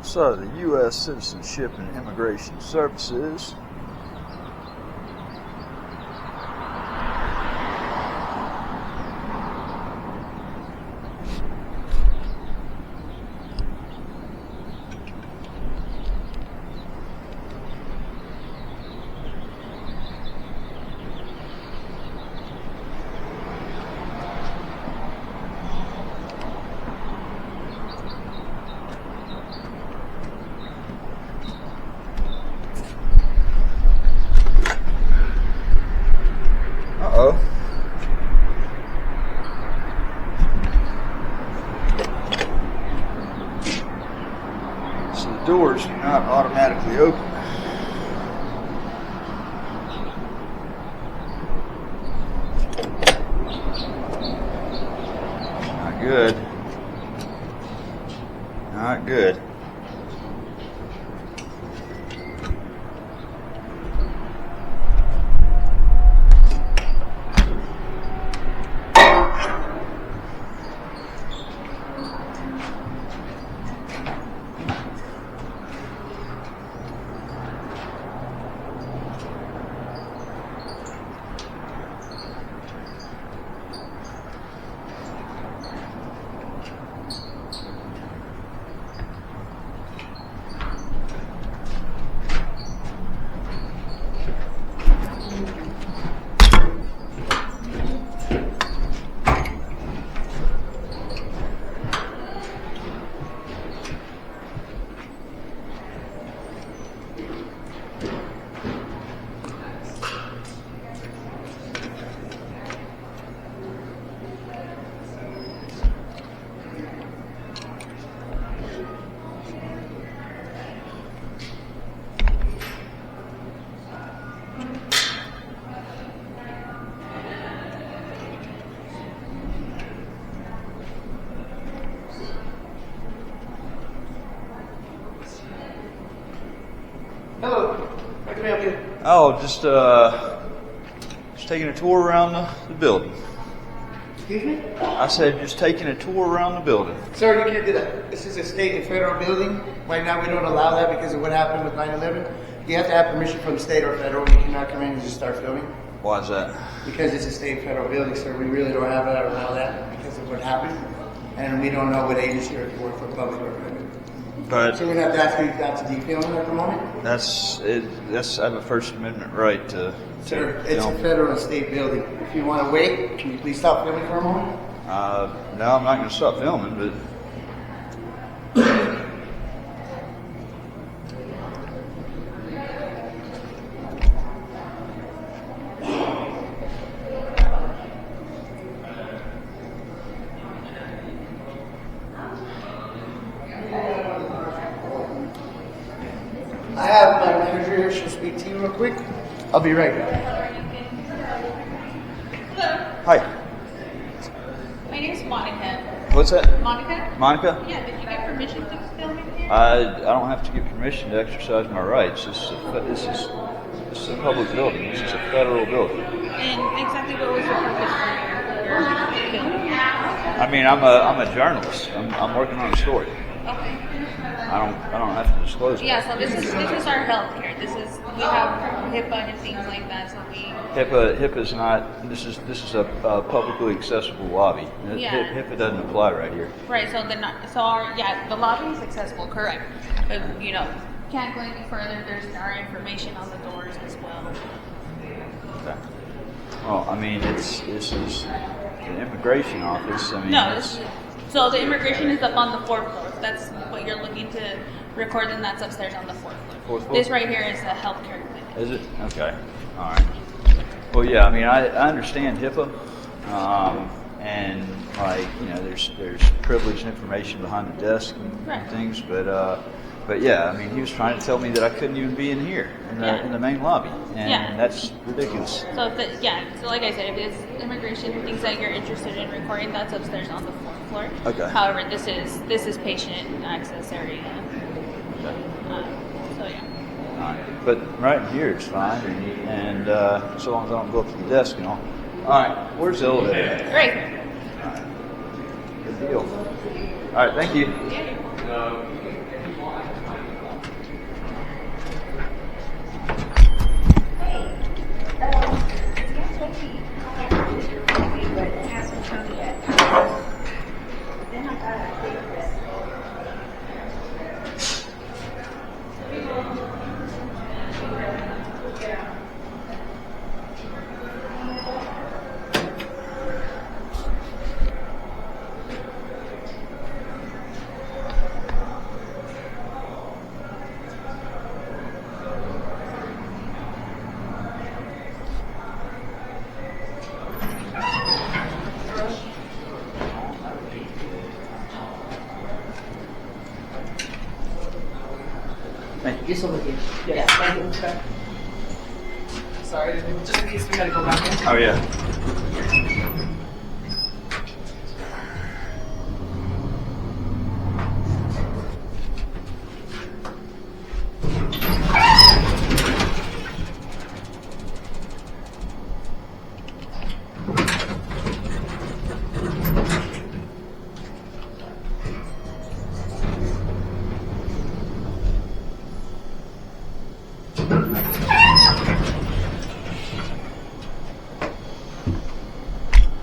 So the U.S. Citizenship and Immigration Services doors do not automatically open. Not good. Not good. Hello, how can I help you? Oh, just taking a tour around the building. Excuse me? I said just taking a tour around the building. Sir, you can't do that. This is a state and federal building. Right now we don't allow that because of what happened with 9/11. You have to have permission from the state or federal. You cannot come in and just start filming. Why is that? Because it's a state and federal building, sir. We really don't have that or allow that because of what happened. And we don't know what agency or work for public or private. But So we're going to have to ask you not to defilm at the moment? that's it. I have a First Amendment right to. Sir, it's film. a federal and state building. If you want to wait, can you please stop filming for a moment? No, I'm not going to stop filming, but. I have my manager here. She'll speak to you real quick. I'll be right back. Hello, Hi. my name's Monica. What's that? Monica? Monica? Yeah, did you get permission to film in here? I don't have to get permission to exercise my rights. This is a public building. This is a federal building. And exactly what was your purpose for your film? I mean, I'm a journalist. I'm working on a story. Okay. I don't have to disclose it. Yeah, so this is our healthcare. We have HIPAA and things like that. So HIPAA's not. This is a publicly accessible lobby. Yeah. HIPAA doesn't apply right here. right. So the lobby is accessible, correct? But can't go any further. There's our information on the doors as well. Okay. Well, I mean, this is the immigration office. I mean, No, so the immigration is up on the 4th floor. That's what you're looking to record, and that's upstairs on the 4th floor. Fourth floor? This right here is a healthcare clinic. Is it? Okay. All right. Well, yeah. I mean, I understand HIPAA, and there's privileged information behind the desk and Right. things, but yeah. I mean, he was trying to tell me that I couldn't even be in here in the main lobby, and Yeah. that's ridiculous. So so like I said, if it's immigration things that you're interested in recording, that's upstairs on the 4th floor. Okay. However, this is patient access area. Okay. So yeah. All right. But right in here it's fine, and so long as I don't go up to the desk and all. All right. Where's the elevator at? Great. All right. Good deal. All right. Thank you. Yeah. Thank you. Just over here. Yeah, thank you. Okay. Sorry, just in case we gotta go back in. Oh, yeah.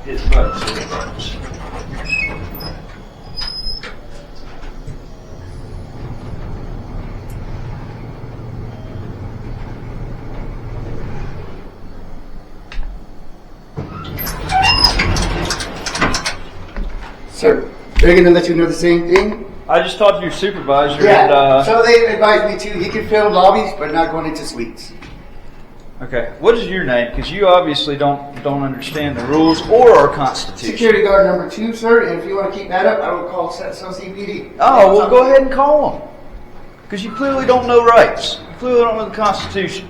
His buttons, his buttons. Sir, they're gonna let you know the same thing? I just talked to your supervisor Yeah, and, so they advised me too, he can film lobbies, but not going into suites. okay. What is your name? Because you obviously don't understand the rules or our constitution. Security guard number 2, sir, and if you want to keep that up, I will call some CPD. Oh, well, go ahead and call them. Because you clearly don't know rights. You clearly don't know the Constitution.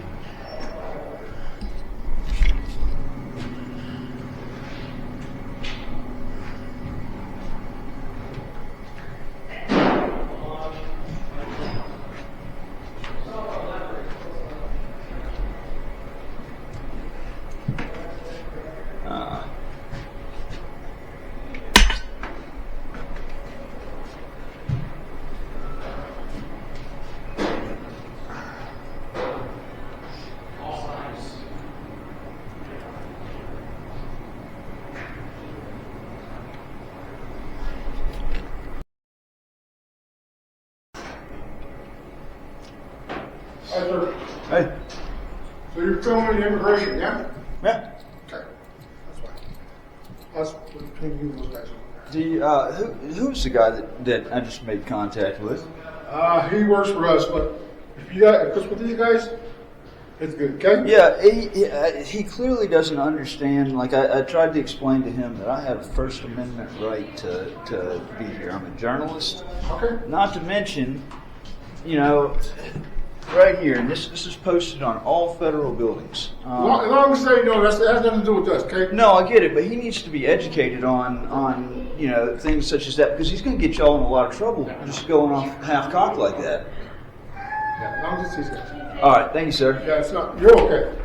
Hi, sir. Hey. So you're filming the immigration, yeah? Yeah. Okay. That's fine. That's between you and those guys over Who's the guy that I just made contact with? there. He works for us, but if you got, if it's with these guys, it's good, okay? Yeah, he clearly doesn't understand. Like, I tried to explain to him that I have a First Amendment right to be here. I'm a journalist. Okay. Not to mention, you know, right here, and this is posted on all federal buildings. As long as they know, that has nothing to do with us, okay? No, I get it, but he needs to be educated on you know, things such as that, because he's going to get y'all in a lot of trouble just going off half-cocked like that. Yeah, as long as it's these guys. All right, thank you, sir. Yeah, it's not, you're okay.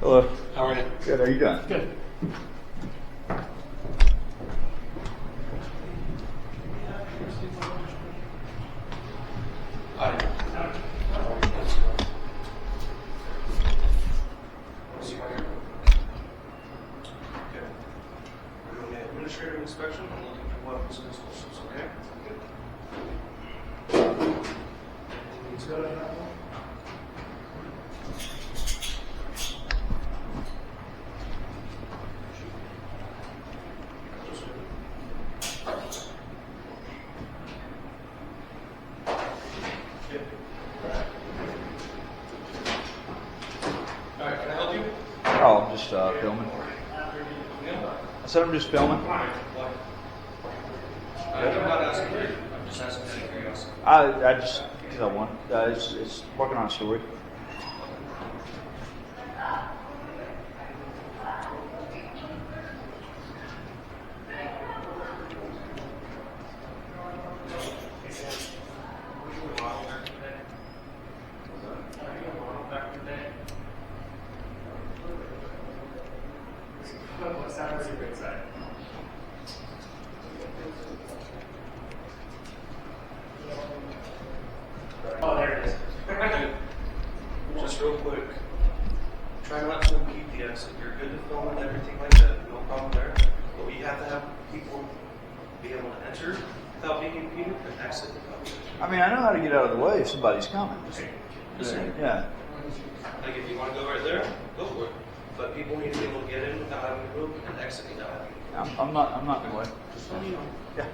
Hello. How are you? Good. How you doing? Good. We're doing an administrative inspection. I'm looking for weapons and explosives, okay? Anything's good on that one? All right, can I help you? Oh, I'm just filming. I said I'm just filming. I'm not asking you. I'm just asking out of curiosity. I just, because I want. It's working on a story. Oh, there it is. Just real quick. Try not to impede the exit. You're good to film and everything like that. No problem there. But we have to have people be able to enter without being impeded and exit without being impeded. I mean, I know how to get out of the way if somebody's coming. Just saying. Yeah. Like if you want to go right there, go for it. But people need to be able to get in without having to move and exit without having to move. I'm not in the way. Just let me know. Yeah.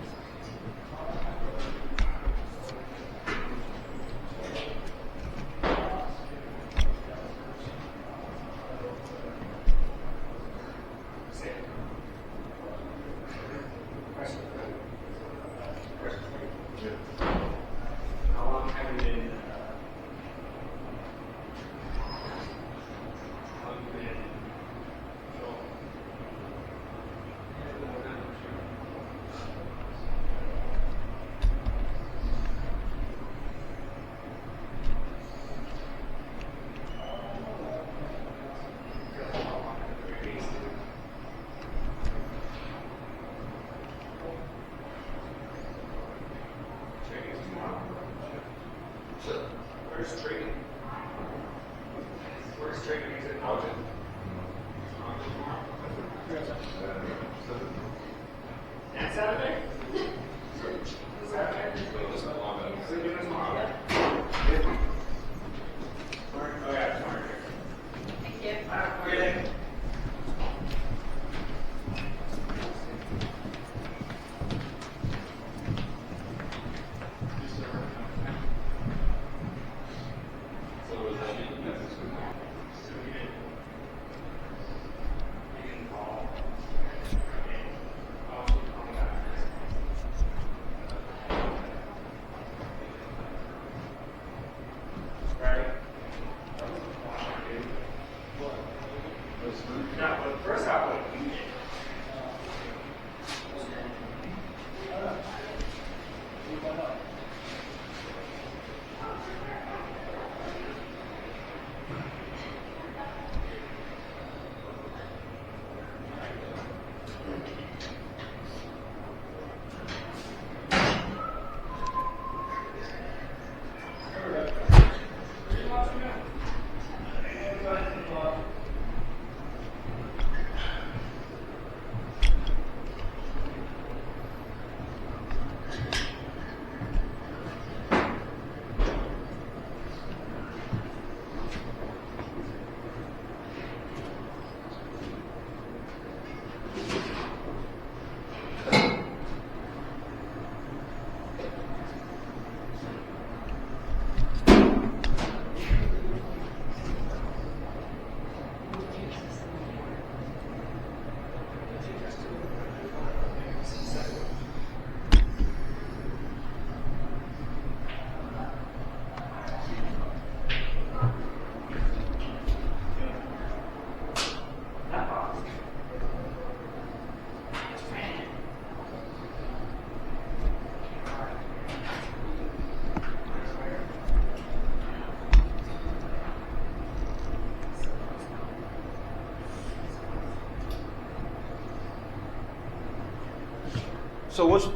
So what's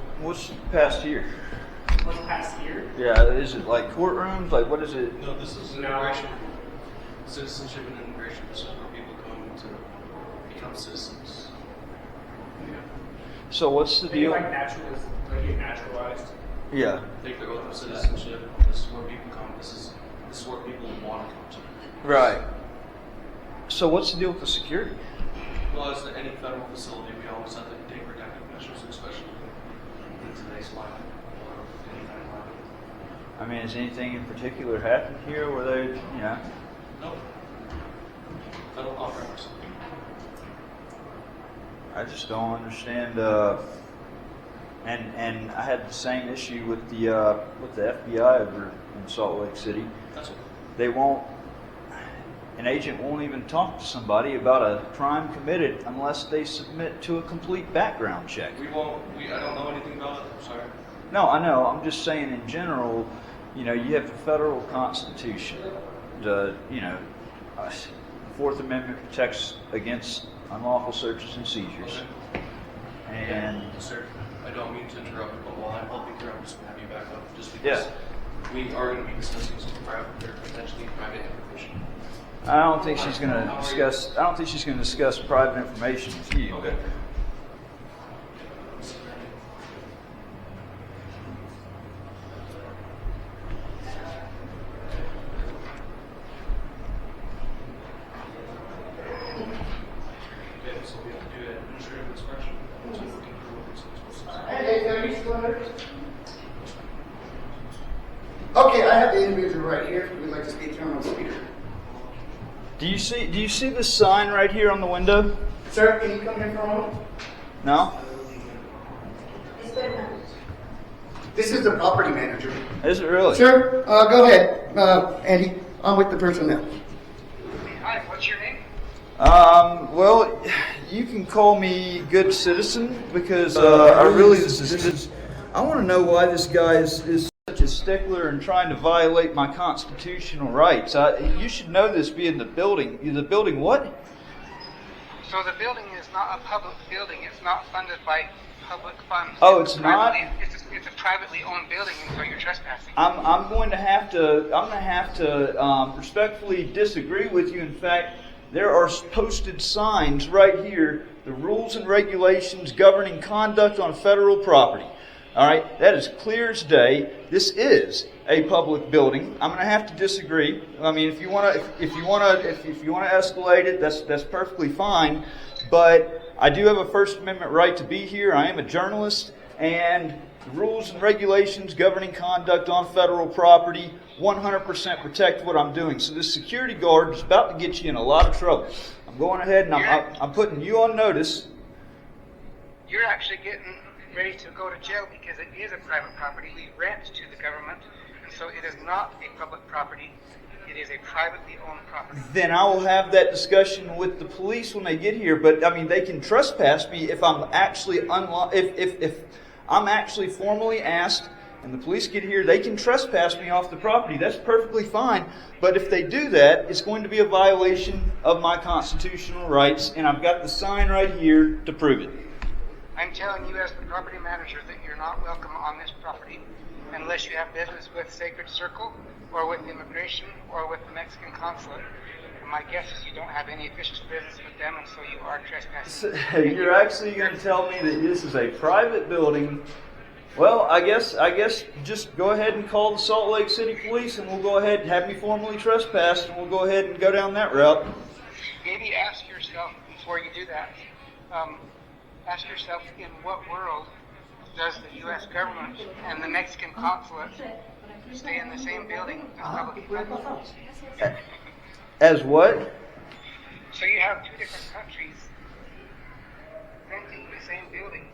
past here? What's past here? Yeah, is it like courtrooms? Like what is it? No, this is immigration. Citizenship and immigration. This is where people come to become citizens. So what's the They deal? like get naturalized. Yeah. Take the oath of citizenship. This is where people come. This is where people want to come to. Right. So what's the deal with the security? Well, as any federal facility, we always have to take protective measures, especially in today's climate or any kind of climate. I mean, has anything in particular happened here where they, you know? Nope. Federal operators. I just don't understand. And I had the same issue with the FBI over in Salt Lake City. That's what. They won't. An agent won't even talk to somebody about a crime committed unless they submit to a complete background check. We won't. I don't know anything about it. I'm sorry. No, I know. I'm just saying in general. You know, you have the federal Constitution. The Fourth Amendment protects against unlawful searches and seizures. Okay. And Sir, I don't mean to interrupt, but while I'm helping here, I'm just going to have you back up, just because we are going to be discussing some potentially private information. I don't think she's going to discuss. I don't think she's going to discuss private information with you. Okay. Okay, so we have to do an administrative inspection. So we can prove what it's supposed to Hey, are you still there? Okay, I have the individual right here. We'd like to speak to him on speaker. Do you see this sign right here on the window? Sir, can you come here for a moment? No. This is the property manager. Is it really? Sir, go ahead, Andy. I'm with the personnel. Hi, what's your name? Well, you can call me good citizen because I want to know why this guy is such a stickler and trying to violate my constitutional rights. You should know this being the building. The building what? So the building is not a public building. It's not funded by public funds. Oh, it's not? It's a privately owned building, and so you're trespassing. I'm going to have to respectfully disagree with you. In fact, there are posted signs right here, the rules and regulations governing conduct on federal property. All right, that is clear as day. This is a public building. I'm going to have to disagree. I mean, if you want to escalate it, that's perfectly fine. But I do have a First Amendment right to be here. I am a journalist, and the rules and regulations governing conduct on federal property 100% protect what I'm doing. So this security guard is about to get you in a lot of trouble. I'm going ahead and I'm putting you on notice. You're actually getting ready to go to jail because it is a private property. We rent to the government, and so it is not a public property. It is a privately owned property. Then I will have that discussion with the police when they get here. But I mean, they can trespass me if I'm actually if I'm actually formally asked, and the police get here, they can trespass me off the property. That's perfectly fine. But if they do that, it's going to be a violation of my constitutional rights, and I've got the sign right here to prove it. I'm telling you as the property manager that you're not welcome on this property unless you have business with Sacred Circle or with immigration or with the Mexican Consulate. And my guess is you don't have any official business with them, and so you are trespassing. So you're actually going to tell me that this is a private building. Well, I guess just go ahead and call the Salt Lake City Police, and we'll go ahead and have me formally trespassed, and we'll go ahead and go down that route. Maybe ask yourself before you do that. Ask yourself, in what world does the U.S. government and the Mexican consulate stay in the same building as public funds? As what? So you have two different countries renting the same building.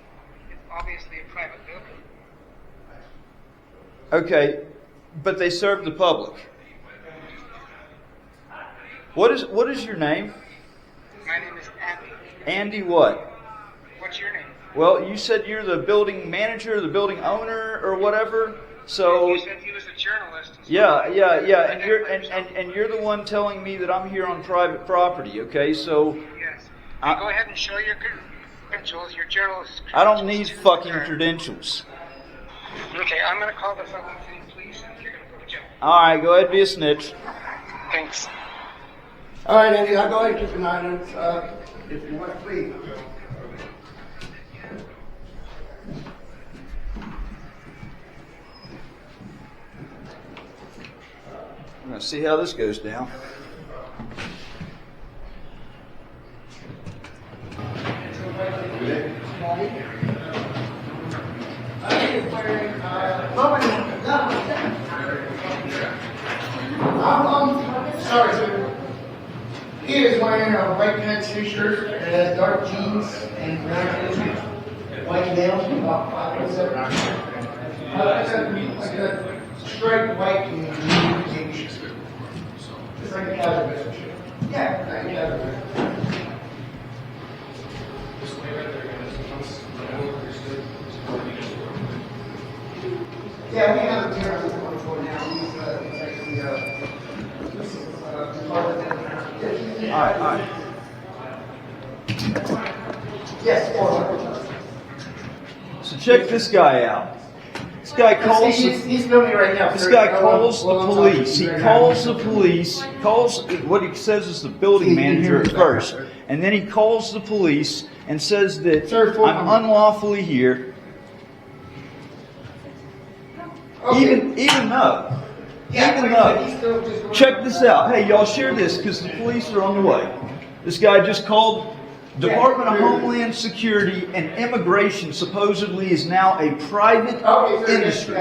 It's obviously a private building. Okay, but they serve the public. What is your name? My name is Andy. Andy what? What's your name? Well, you said you're the building manager, the building owner, or whatever. So you said he was a journalist. yeah, and you're the one telling me that I'm here on private property. Okay, so Yes. Go ahead and show your credentials, your journalist. I don't need fucking credentials. Okay, I'm going to call the Salt Lake City Police, and you're going to go to jail. All right, go ahead and be a snitch. Thanks. All right, Andy, I'll go ahead and keep an eye on it, if you want to please. I'm going to see how this goes down. Sorry, sir. He is wearing a white pants, t-shirt, dark jeans, and brown shoes. White nails, about 5'7". Like a striped white and green jeans. Just like a casual business. Yeah, like a casual business. Yeah, we have a terrorist on the floor now. He's actually All right. Yes, So check this guy out. This guy calls. He's filming right now. This guy calls the police. He calls the police. Calls what he says is the building manager at first, and then he calls the police and says that I'm unlawfully here. Even though. Check this out. Hey, y'all share this because the police are on the way. This guy just called Department of Homeland Security, and immigration supposedly is now a private industry.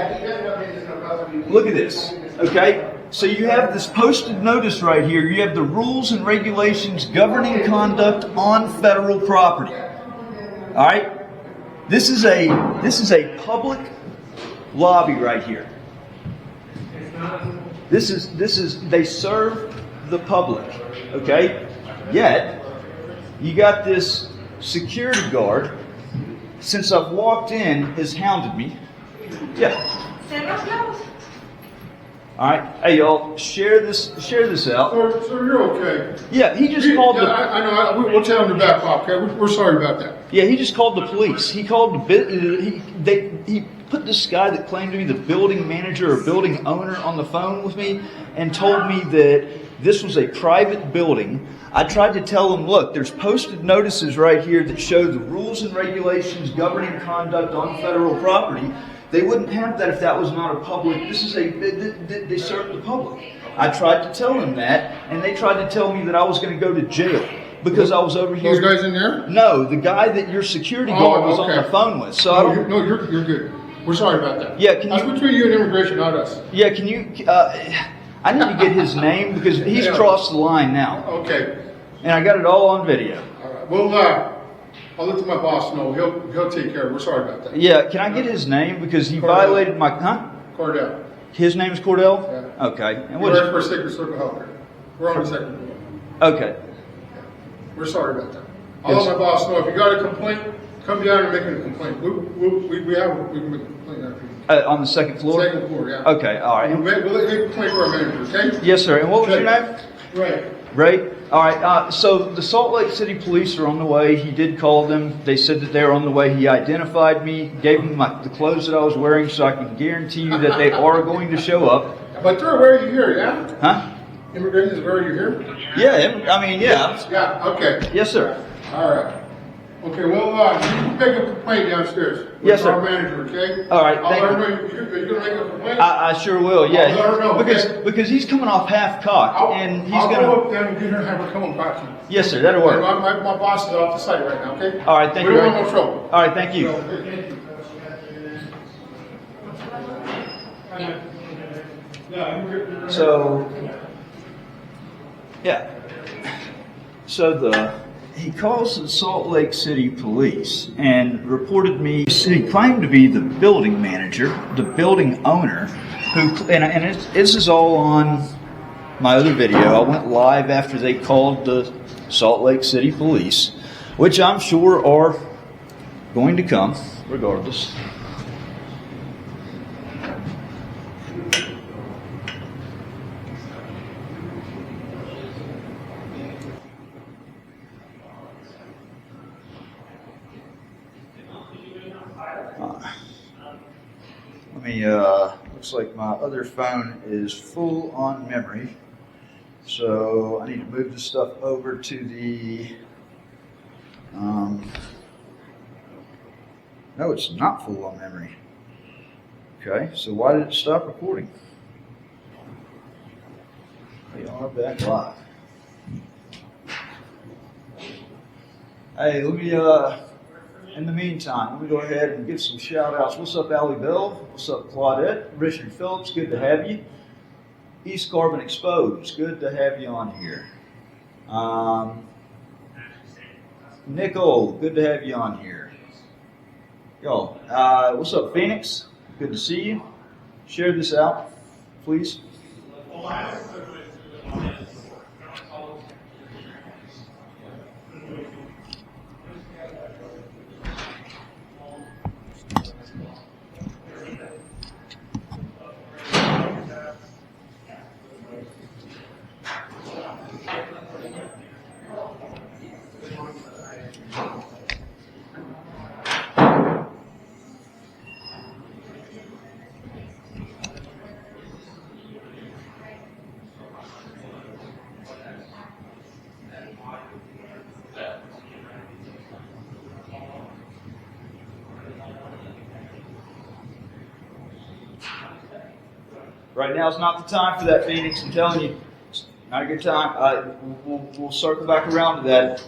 Look at this. Okay? So you have this posted notice right here. You have the rules and regulations governing conduct on federal property. All right? This is a public lobby right here. This is they serve the public, okay? Yet you got this security guard, since I've walked in, has hounded me. Yeah. All right. Hey y'all, share this out. So you're okay. Yeah, he just called the. I know. We'll tell him to back off. Okay, we're sorry about that. Yeah, he just called the police. He called he put this guy that claimed to be the building manager or building owner on the phone with me and told me that This was a private building. I tried to tell them, look, there's posted notices right here that show the rules and regulations governing conduct on federal property. They wouldn't have that if that was not a public. This is they serve the public. I tried to tell them that, and they tried to tell me that I was going to go to jail because I was over here. Those guys in there? No, the guy that your security guard was on the phone with. So I don't. No, you're good. We're sorry about that. Yeah, That's between you and immigration, not us. Yeah, can you? I need to get his name because he's crossed the line now. Okay. And I got it all on video. All right. Well, I'll let my boss know. He'll take care of it. We're sorry about that. Yeah, can I get his name because he violated my Cordell. His name is Cordell? Yeah. Okay. And We're ready for Sacred Circle Health Care. We're on the second floor. Okay. We're sorry about that. I'll let my boss know. If you got a complaint, come down and make a complaint. We can make a complaint after you. On the second floor? Second floor, yeah. Okay, all right. We'll make a complaint to our manager, okay? Yes, sir. And what was your name? Right. Ray? All right. So the Salt Lake City police are on the way. He did call them. They said that they were on the way. He identified me, gave them the clothes that I was wearing, so I can guarantee you that they are going to show up. But they're aware you're here, yeah? Huh? Immigration is aware you're here? Yeah, I mean, yeah. Yeah, okay. Yes, sir. All right. Okay, well, you can make a complaint downstairs. Yes, sir. With our manager, okay? All right, I'll thank let you. her know. You're going to make a complaint? I sure will, yeah. I'll let her know, okay? Because he's coming off half-cocked, and he's I'll going go to... up there and get her and have her come and talk to you. Yes, sir, that'll work. My boss is off the site right now, okay? All right, thank you. We don't want no trouble. All right, thank you. So, yeah. So he calls the Salt Lake City police and reported me. He claimed to be the building manager, the building owner, this is all on my other video. I went live after they called the Salt Lake City police, which I'm sure are going to come regardless. Looks like my other phone is full on memory. So I need to move this stuff over to the, no, it's not full on memory. Okay, so why did it stop recording? We are back live. Hey, let me, in the meantime, let me go ahead and give some shout outs. What's up, Allie Bell? What's up, Claudette? Richard Phillips, good to have you. East Carbon Exposed, good to have you on here. Nicole, good to have you on here. Yo, what's up, Phoenix? Good to see you. Share this out, please. Right now is not the time for that, Phoenix. I'm telling you, it's not a good time. We'll circle back around to that.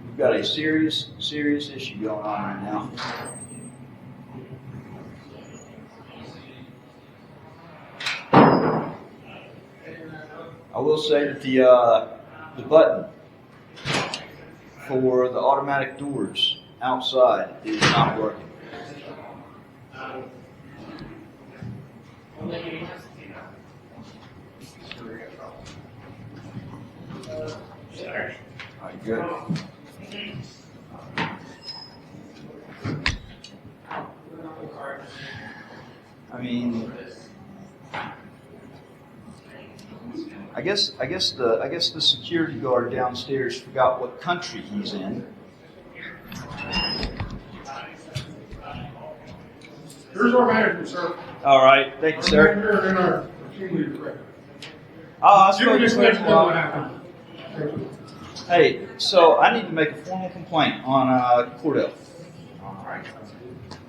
We've got a serious issue going on right now. I will say that the button for the automatic doors outside is not working. Alright, good. I mean, I guess the security guard downstairs forgot what country he's in. Here's our manager, sir. All right, thank you, sir. You're in our team leader, correct? I You spoke can just to let him, me know what happened. Thank you. Hey, so I need to make a formal complaint on Cordell. All right.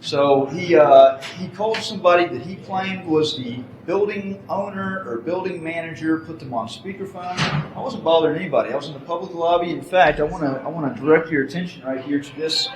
So he called somebody that he claimed was the building owner or building manager, put them on speakerphone. I wasn't bothering anybody. I was in the public lobby. In fact, I want to direct your attention right here to this: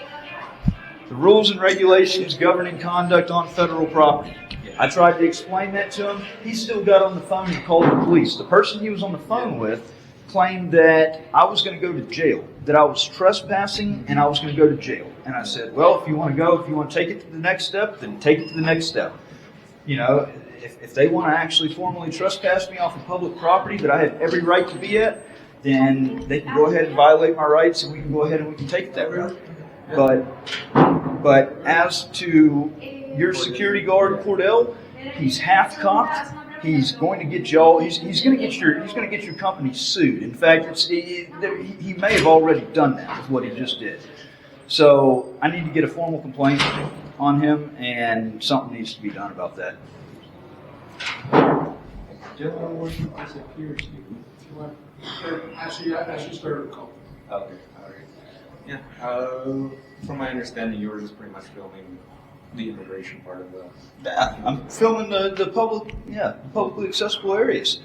the rules and regulations governing conduct on federal property. I tried to explain that to him. He still got on the phone and called the police. The person he was on the phone with claimed that I was going to go to jail, that I was trespassing and I was going to go to jail. And I said, well, if you want to take it to the next step, then take it to the next step. You know, if they want to actually formally trespass me off of public property that I have every right to be at, then they can go ahead and violate my rights and we can go ahead and we can take it that route. But as to your security guard, Cordell, he's half cocked. He's going to get y'all. He's going to get your company sued. In fact, he may have already done that with what he just did. So I need to get a formal complaint on him, and something needs to be done about that. Actually started the call. Okay, all right. Yeah. From my understanding, you were just pretty much filming the immigration part of the. Yeah, I'm filming the publicly accessible areas.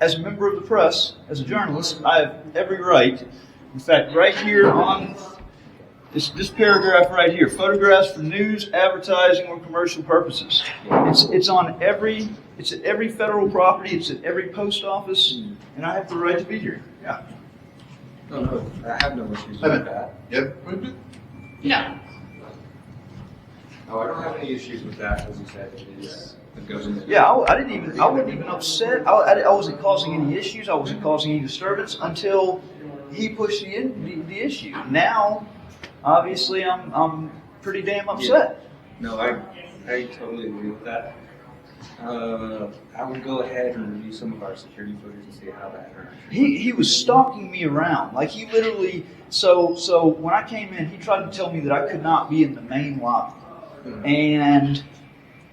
As a member of the press, as a journalist, I have every right. In fact, right here on this paragraph right here, photographs for news, advertising, or commercial purposes. It's at every federal property. It's at every post office, and I have the right to be here. Yeah. No, I have no issues with that. Yep. No. Oh, I don't have any issues with that, as you said. It goes in. Yeah, I wasn't even upset. I wasn't causing any issues. I wasn't causing any disturbance until he pushed the issue. Now, obviously, I'm pretty damn upset. Yeah. No, I totally agree with that. I would go ahead and review some of our security footage and see how that interaction. He was stalking me around. Like he literally. So when I came in, he tried to tell me that I could not be in the main lobby, and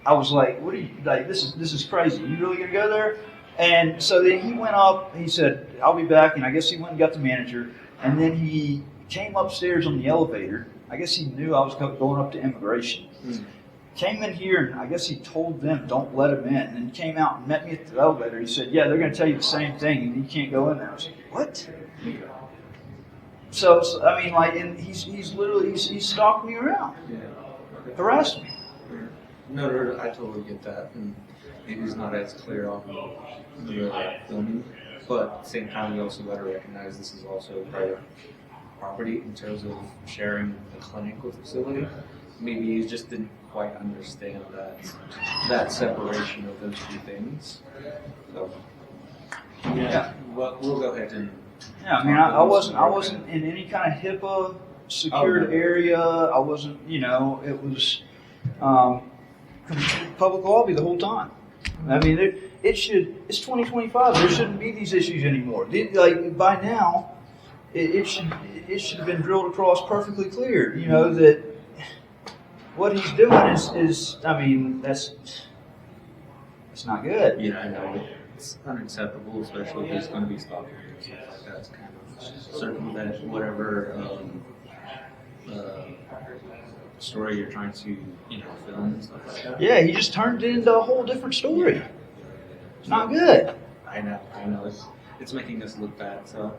I was like, "What are you like? This is crazy. You really gonna go there?" And so then he went up. He said, "I'll be back." And I guess he went and got the manager. And then he came upstairs on the elevator. I guess he knew I was going up to immigration. Came in here, and I guess he told them, don't let him in. And then came out and met me at the elevator. He said, yeah, they're going to tell you the same thing, and you can't go in there. I was like, what? So I mean, like, and he's literally stalked me around, harassed me. No, I totally get that, and maybe it's not as clear on the filming, but at the same time, we also got to recognize this is also private property in terms of sharing the clinic with the facility. Maybe you just didn't quite understand that separation of those two things. So we'll go ahead and. Yeah, I mean, I wasn't in any kind of HIPAA secured area. I wasn't, it was public lobby the whole time. I mean, it's 2025. There shouldn't be these issues anymore. Like by now, it should have been drilled across perfectly clear. That what he's doing is I mean, that's not good. Yeah, I know. It's unacceptable, especially if he's going to be stalking and stuff like that. It's kind of circumvent whatever story you're trying to, film and stuff like that. Yeah, he just turned it into a whole different story. It's not good. I know. It's making us look bad. So,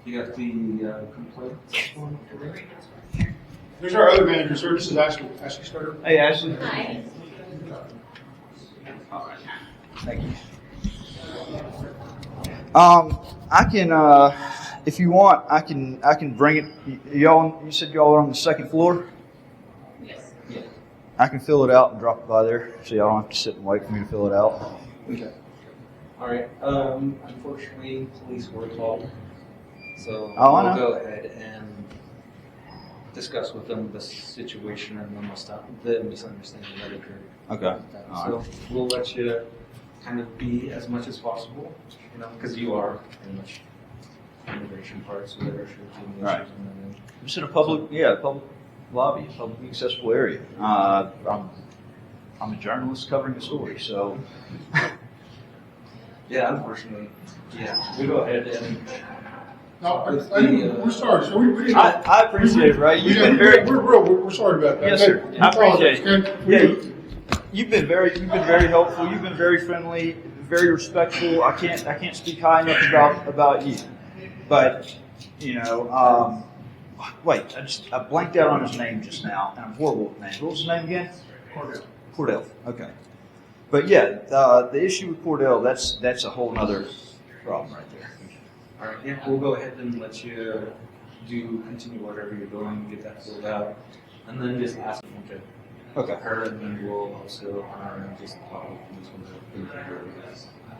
you got the complaint one today? There's our other manager, sir. This is Ashley. Ashley Starter. Hey, Ashley. Hi. All right. Thank you. I can, if you want, I can bring it. Y'all, you said y'all are on the second floor? Yes. Yeah. I can fill it out and drop it by there, so y'all don't have to sit and wait for me to fill it out. Okay. All right. Unfortunately, police were called, so we'll go ahead and discuss with them the situation and the misunderstanding that occurred. Okay. So we'll let you kind of be as much as possible, because you are in the immigration part, so there should be any Right. issues. And Just in a public lobby, publicly accessible area. I'm I'm a journalist covering a story, so. Yeah, unfortunately. Yeah, we go ahead and. No, With we're sorry, so we didn't. I appreciate it, right? You've been very. We're sorry about that. Yes, sir. We I appreciate apologize, it. okay? Yeah, you've been very helpful. You've been very friendly, very respectful. I can't speak high enough about you. But wait, I blanked out on his name just now, and I'm horrible with names. What was his name again? Cordell. Okay. But yeah, the issue with Cordell, that's a whole nother problem right there. All right, yeah, we'll go ahead and let you continue whatever you're doing, get that filled out, and then just ask them to her, and then we'll also just talk with this one.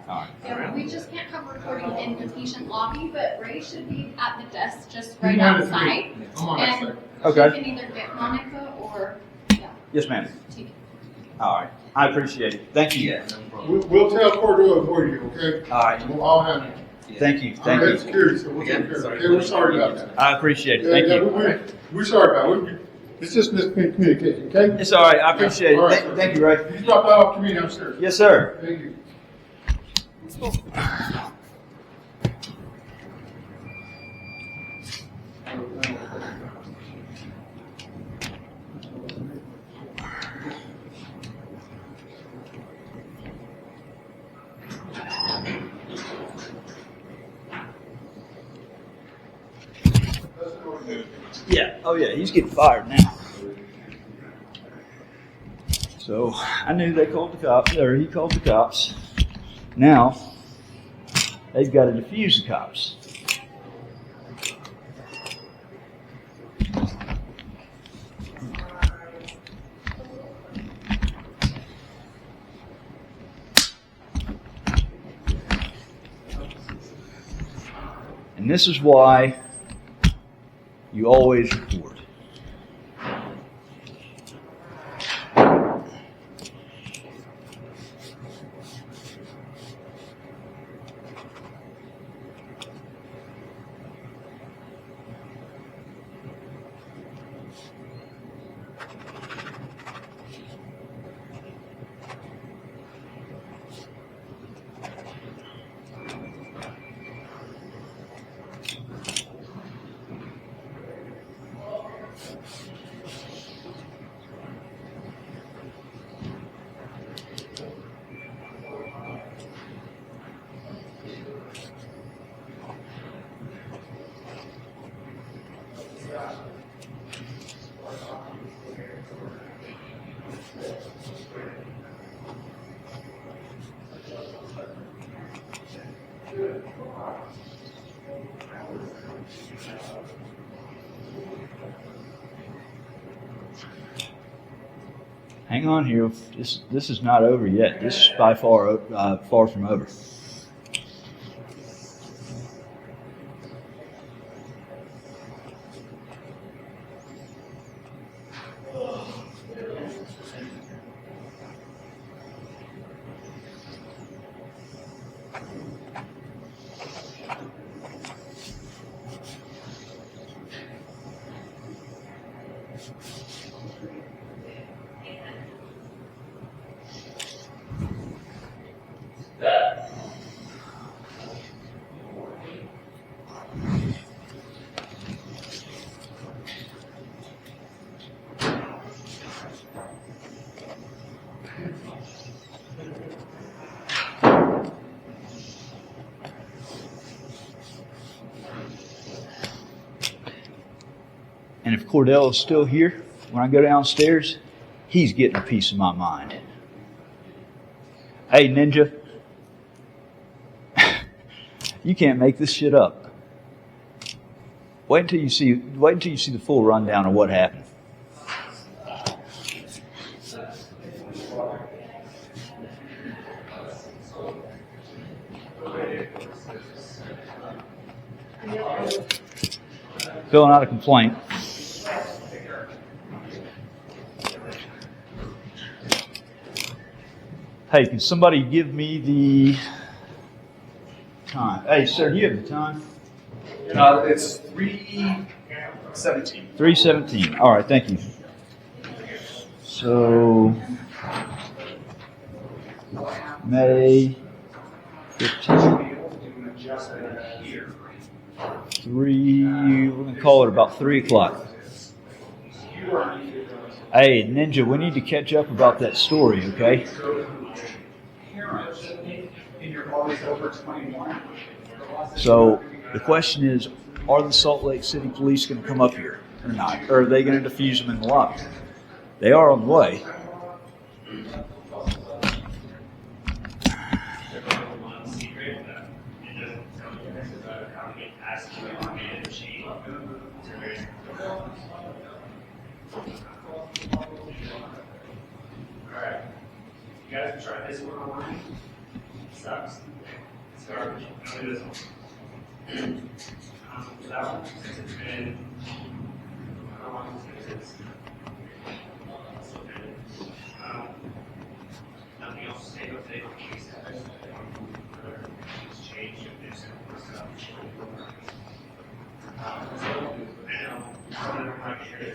All right. Yeah, we just can't have recording in the patient lobby, but Ray should be at the desk just You right mind if outside. I'm on that side. Okay. You can either get Monica or, Yes, ma'am. take it. All right. I appreciate it. Thank you. Yeah, no problem. We'll tell Cordell for you, okay? All right. We'll all have it. Yeah. Thank you. I'm Thank head you. security, so we'll take care of it. Okay, we're sorry about that. I appreciate it. Thank you. We're sorry about it. It's just miscommunication, okay? It's all right. I appreciate All it. right, Thank, sir. thank you, Ray. You drop that off to me downstairs. Yes, sir. Thank you. Yeah. Oh, yeah. He's getting fired now. So I knew they called the cops, or he called the cops. Now they've got to defuse the cops. And this is why you always report. Hang on here. This is not over yet. This is by far far from over. And if Cordell is still here, when I go downstairs, he's getting a piece of my mind. Hey, Ninja. You can't make this shit up. Wait until you see the full rundown of what happened. Filling out a complaint. Hey, can somebody give me the time? Hey, sir, do you have the time? It's 3:17. 3:17. All right, thank you. So, May 15th. 3, we're going to call it about 3 o'clock. Hey, Ninja, we need to catch up about that story, okay? So, the question is, are the Salt Lake City Police going to come up here or not? Or are they going to defuse them in the lobby? They are on the way. Alright. You guys can try this one online. Sucks. It's garbage. I'll do this one. That one, since it's been, how long since it's nothing else to say about today. It's changed if there's some stuff. I know, I'm not here to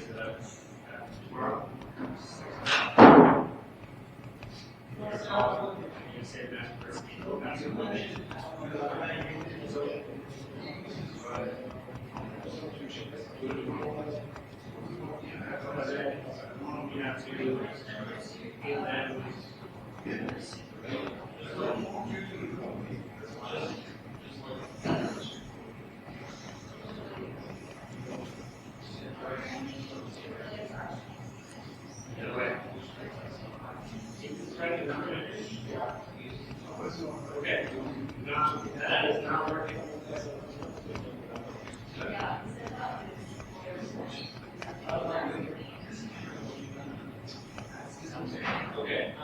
tomorrow. Okay, that is not working. Okay.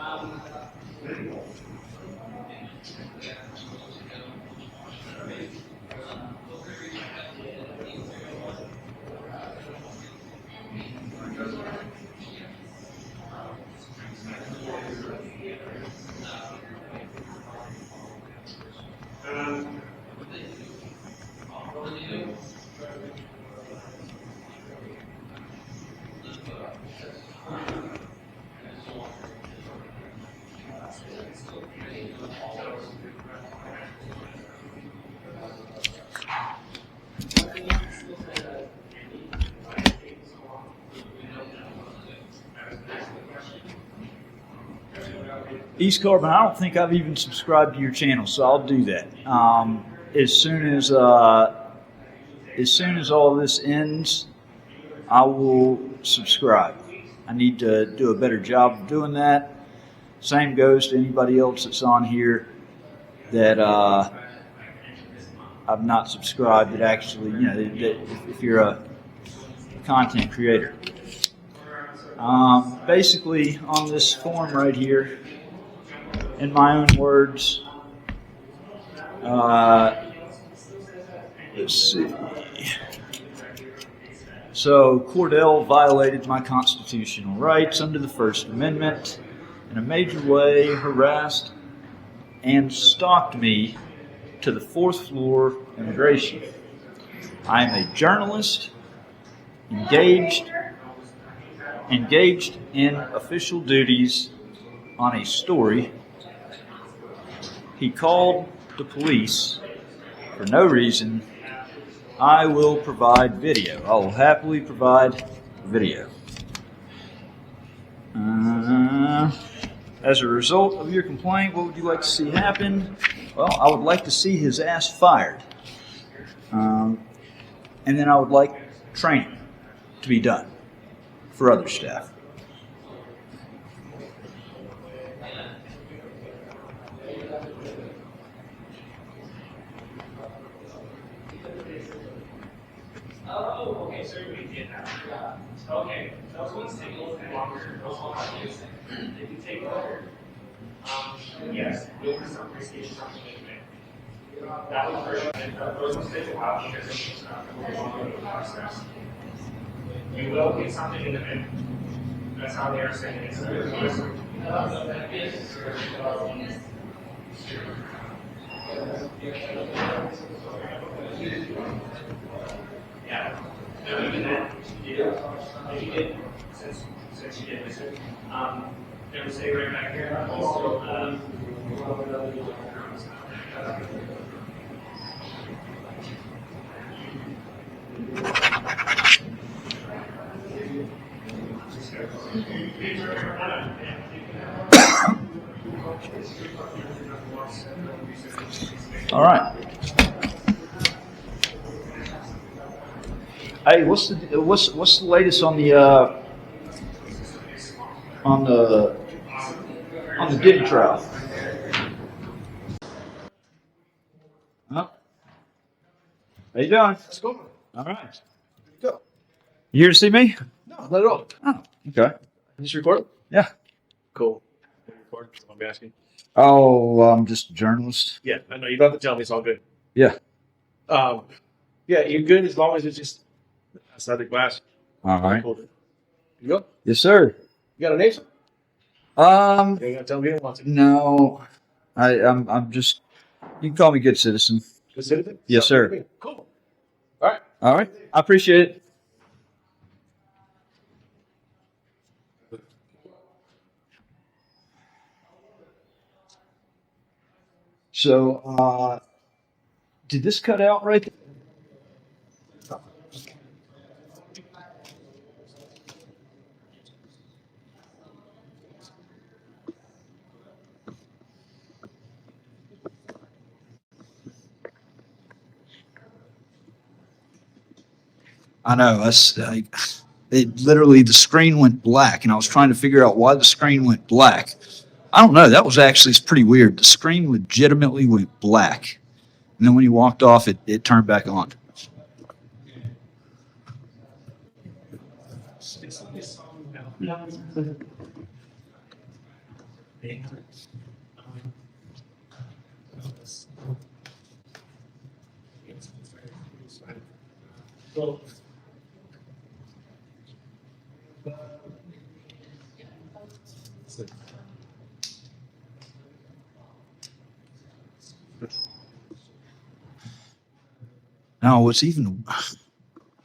East Carbon, I don't think I've even subscribed to your channel, so I'll do that. As soon as all this ends, I will subscribe. I need to do a better job of doing that. Same goes to anybody else that's on here that I've not subscribed. That actually, if you're a content creator. Basically, on this form right here, in my own words, let's see. So, Cordell violated my constitutional rights under the First Amendment in a major way, harassed and stalked me to the 4th floor immigration. I am a journalist, engaged in official duties on a story. He called the police for no reason. I will provide video. I will happily provide video. As a result of your complaint, what would you like to see happen? Well, I would like to see his ass fired. And then I would like training to be done for other staff. Oh, okay, so we did that. Okay, those ones take a little bit longer. Those ones, if you take longer, yes, you'll do some appreciation something that one version, those ones take a while because it's not the process. You will get something in the middle. That's how they are saying it. Yeah. No, even that, you did, since you did listen. There was say right back here, also, All right. Hey, what's the latest on the on the on the Diddy trial? Huh? How you doing? What's going on? All right. Go. You here to see me? No, not at all. Oh, okay. Is this recorded? Yeah. Cool. Recorded. I'll be asking. Oh, I'm just a journalist. Yeah, I know. You don't have to tell me. It's all good. Yeah. Yeah, you're good as long as it's just outside the glass. All right. Cool. You go. Yes, sir. You got a name? You ain't gonna tell me you don't want to. No, I'm just. You can call me good citizen. Good citizen? Yes, Sounds sir. good to me. Cool. All right. All right. I appreciate it. So, did this cut out right there? I know. It literally, the screen went black, and I was trying to figure out why the screen went black. I don't know. That was actually it's pretty weird. The screen legitimately went black, and then when you walked off, it turned back on. No, what's even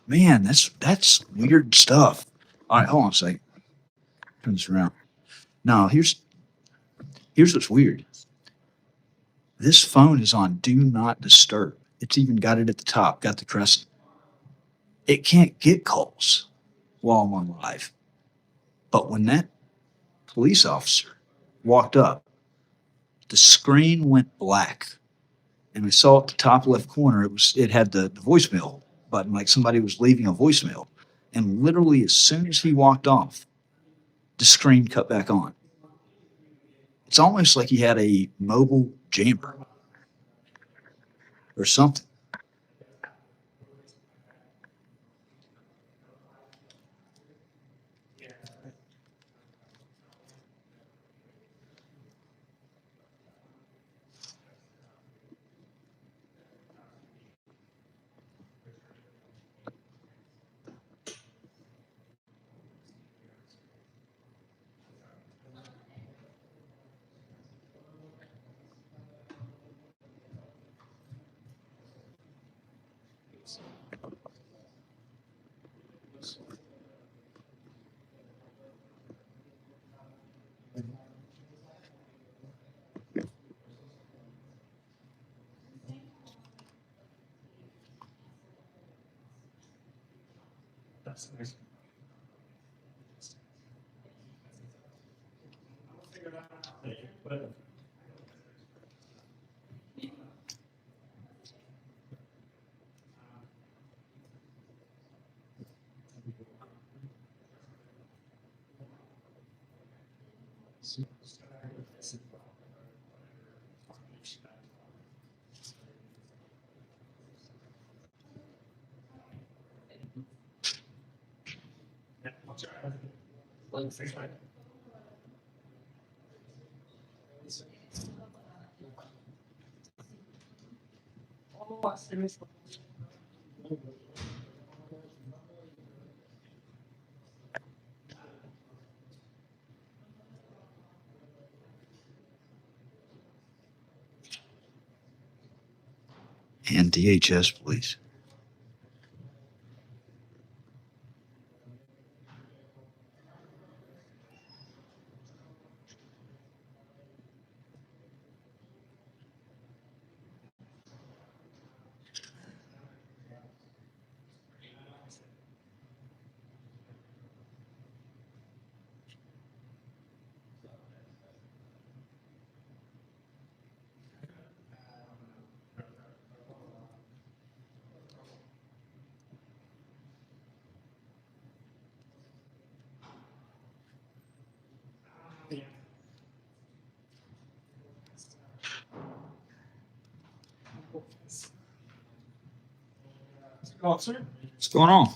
man, that's weird stuff. All right, hold on a second. Turn this around. Now here's what's weird. This phone is on Do Not Disturb. It's even got it at the top, got the crescent. It can't get calls while I'm on live. But when that police officer walked up, the screen went black. And we saw at the top left corner, it had the voicemail button, like somebody was leaving a voicemail. And literally as soon as he walked off, the screen cut back on. It's almost like he had a mobile jammer or something. And DHS, please. Officer? What's going on?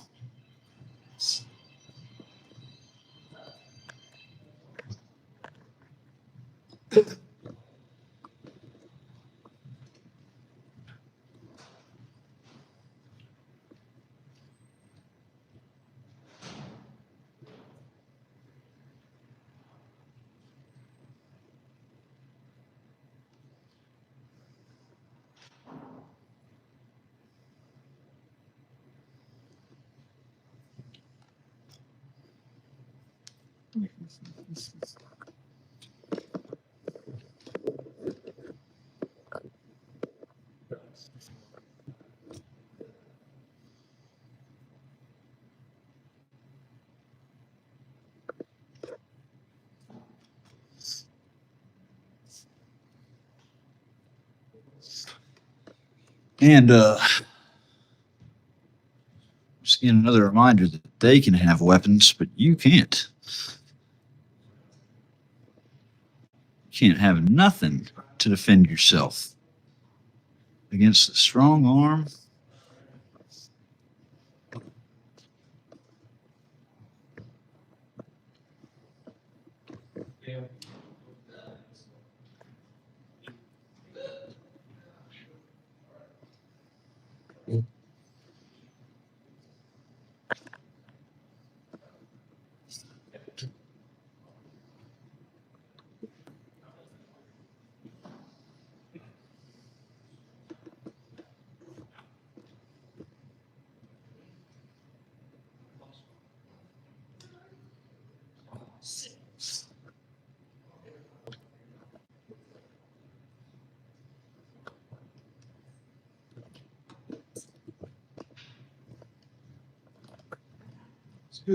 And just again, another reminder that they can have weapons, but you can't. You can't have nothing to defend yourself against a strong arm.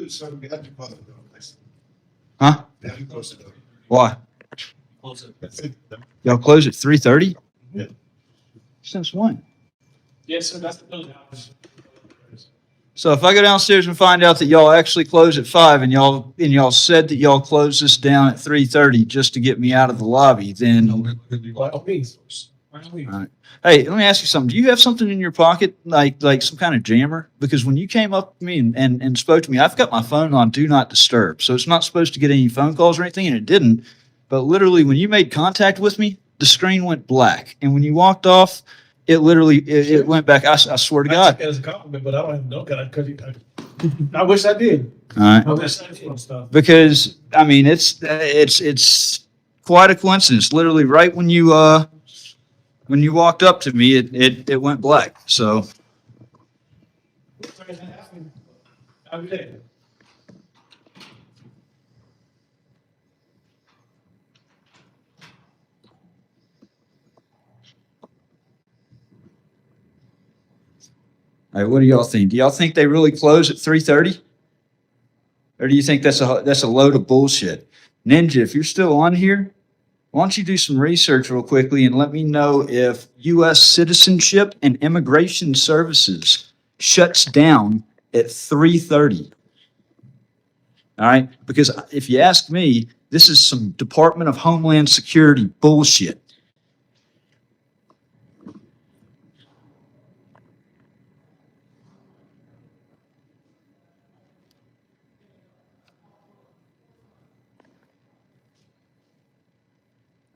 So we have to close it. Huh? We have to close it. Why? Close it. Y'all close at 3:30? Yeah. Since when? Yes, sir, that's the building. So if I go downstairs and find out that y'all actually close at 5 and y'all said that y'all closed this down at 3:30 just to get me out of the lobby, then By all means. By all means. all right. Hey, let me ask you something. Do you have something in your pocket, like some kind of jammer? Because when you came up to me and spoke to me, I've got my phone on Do Not Disturb, so it's not supposed to get any phone calls or anything, and it didn't. But literally, when you made contact with me, the screen went black, and when you walked off, it literally it went back. I swear to I God. took it as a compliment, but I don't have no gun because I wish I did. All right. I wish I did stuff. Because I mean, it's quite a coincidence. Literally, right when you walked up to me, it went black. So. I'll be there. All right, what do y'all think? Do y'all think they really close at 3:30? Or do you think that's a load of bullshit? Ninja, if you're still on here, why don't you do some research real quickly and let me know if U.S. Citizenship and Immigration Services shuts down at 3:30. All right? Because if you ask me, this is some Department of Homeland Security bullshit.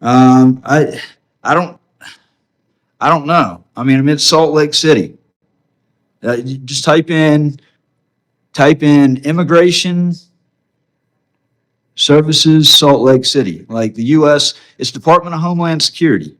I don't know. I mean, I'm in Salt Lake City. You just type in Immigration Services Salt Lake City. Like the U.S., it's Department of Homeland Security.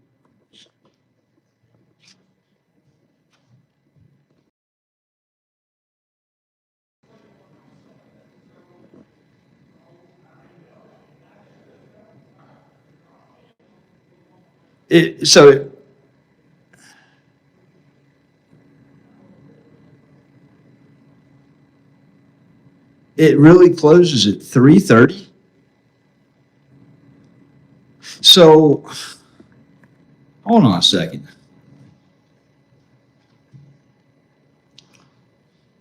So it really closes at 3:30. So hold on a second.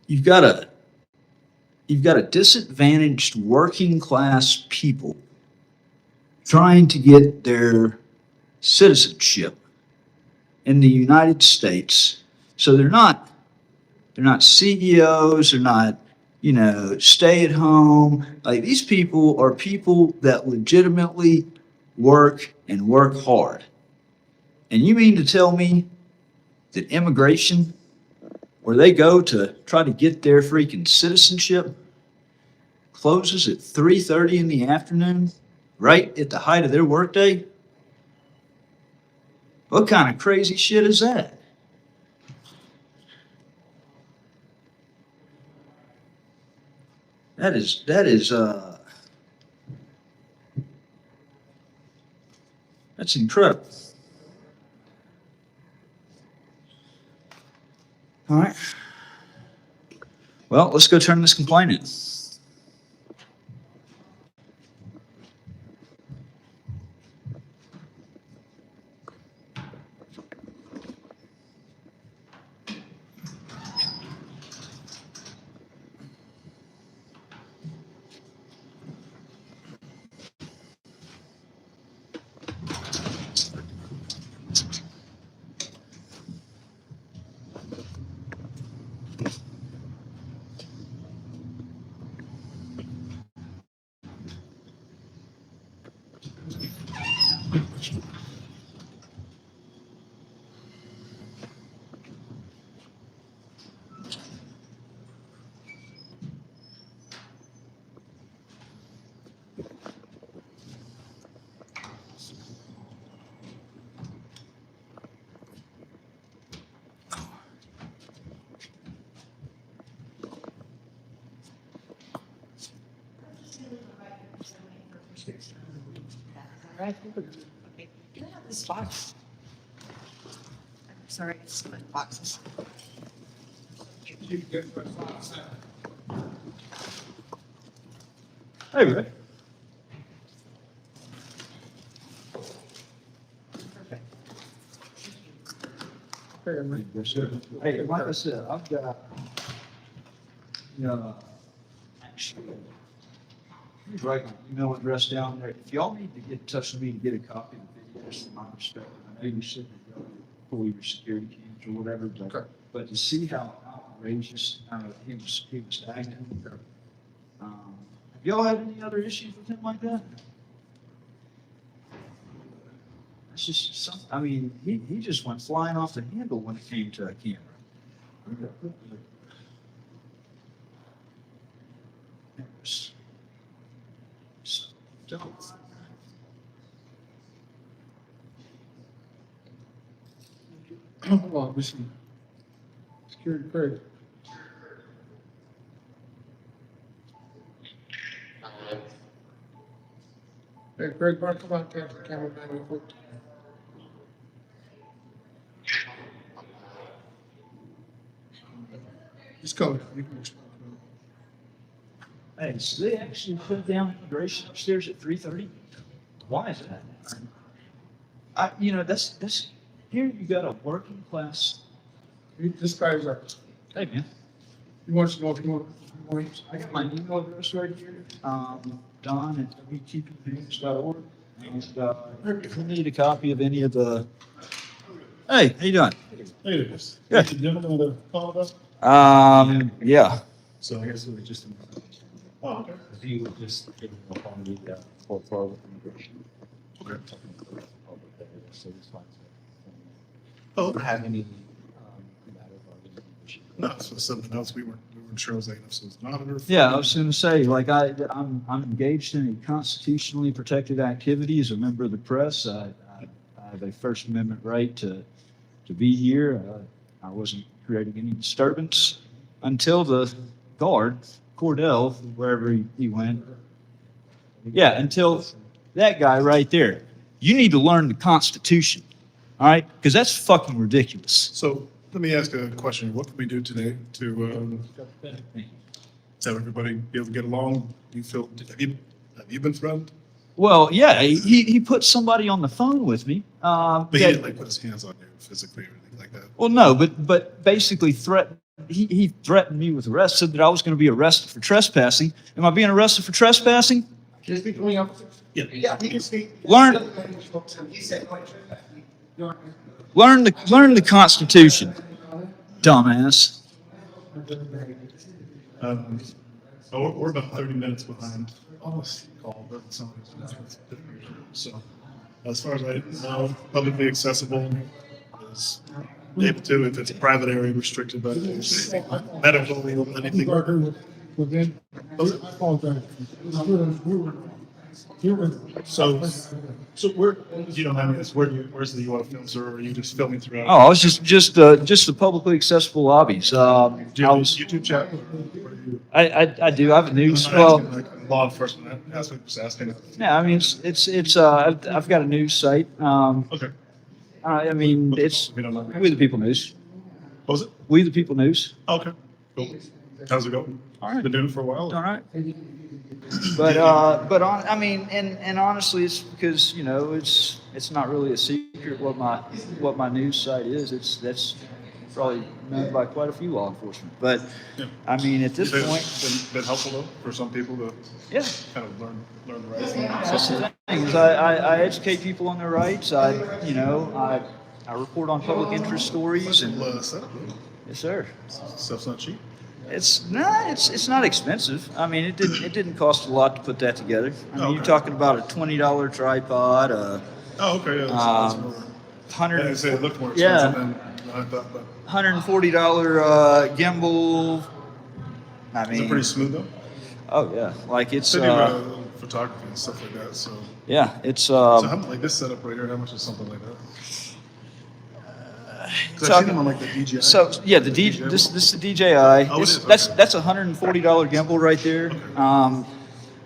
You've got a disadvantaged working class people trying to get their citizenship. in the United States. So they're not CEOs, they're not, stay at home. Like, these people are people that legitimately work and work hard. And you mean to tell me that immigration, where they go to try to get their freaking citizenship, closes at 3:30 in the afternoon, right at the height of their workday? What kind of crazy shit is that? That's incredible. All right. Well, let's go turn this complaint in. Right. Okay. Can I have this box? I'm sorry, it's my boxes. Hey, Rick. Hey, like I said, I've got, actually, write my email address down there. If y'all need to get in touch with me to get a copy of the video, just from my perspective, I know you said that y'all pull your security cams or whatever, but to see how outrageous he was acting. Have y'all had any other issues with him like that? It's just something. I mean, he just went flying off the handle when it came to a camera. It was so dumb. Hold on, we see. Security Craig. Hey, Craig, Mark, come on, take the camera back real quick. He's coming. You can explain. Hey, so they actually put down immigration upstairs at 3:30? Why is that? That's here you got a working class. This guy's our. Hey, man. He wants to know if you want. I got my email address right here, Don at wtpnews.org. And if you need a copy of any of the. Hey, how you doing? Hey, it is. Yeah. You gentleman that called us? Yeah. So I guess it was just. Oh, okay. He was just giving up on the for immigration. Okay. So it's fine. Oh. Don't have any matter of immigration. No, so something else we weren't sure was like, so it's not under. Yeah, I was going to say, like, I'm engaged in a constitutionally protected activity as a member of the press. I have a First Amendment right to be here. I wasn't creating any disturbance until the guard, Cordell, wherever he went. Yeah, until that guy right there. You need to learn the Constitution, all right? Because that's fucking ridiculous. So let me ask a question. What can we do today to have everybody be able to get along? Do you feel, have you been threatened? Well, yeah, he put somebody on the phone with me. But he didn't like put his hands on you physically or anything like that. Well, no, but basically threatened. He threatened me with arrest, said that I was going to be arrested for trespassing. Am I being arrested for trespassing? Can you speak to me, officer? Yeah. Yeah, he can speak. Learn. He said, Learn the Constitution, dumbass. We're about 30 minutes behind on this call, but so as far as I know, publicly accessible is able to, if it's a private area restricted by medical, anything. So where, you don't mind, where's the you want to film, sir, or are you just filming throughout? Oh, I was just the publicly accessible lobbies. Do you have a YouTube chat? I do. I have a news. I'm not asking, like, law enforcement aspect, just asking. Yeah, I mean it's I've got a news site. Okay. I mean it's If you don't mind. We the People News. What was it? We the People News. Okay. Cool. How's it going? All right. Been doing it for a while? All right. But I mean, and honestly, it's because it's not really a secret what my news site is. That's probably known by quite a few law enforcement. But Yeah. I mean, at this point, It's been helpful though for some people to yeah. kind of learn the rights. That's the thing is I educate people on their rights. I report on public interest stories and Setup, yes, sir. stuff's not cheap. It's not expensive. I mean, it didn't cost a lot to put that together. I mean, Okay. you're talking about a $20 tripod, Oh, okay. Yeah, that's more. $100 I say it looked more yeah. expensive than I thought, but $140 gimbal. I is mean, it pretty smooth though? oh yeah, like it's So you do photography and stuff like that. So, yeah, it's so how, like this setup right here, how much is something like that? Because I've seen them on like the DJI. So yeah, the DJ. This is the DJI. Oh, it is? That's Okay. that's a $140 gimbal right there. I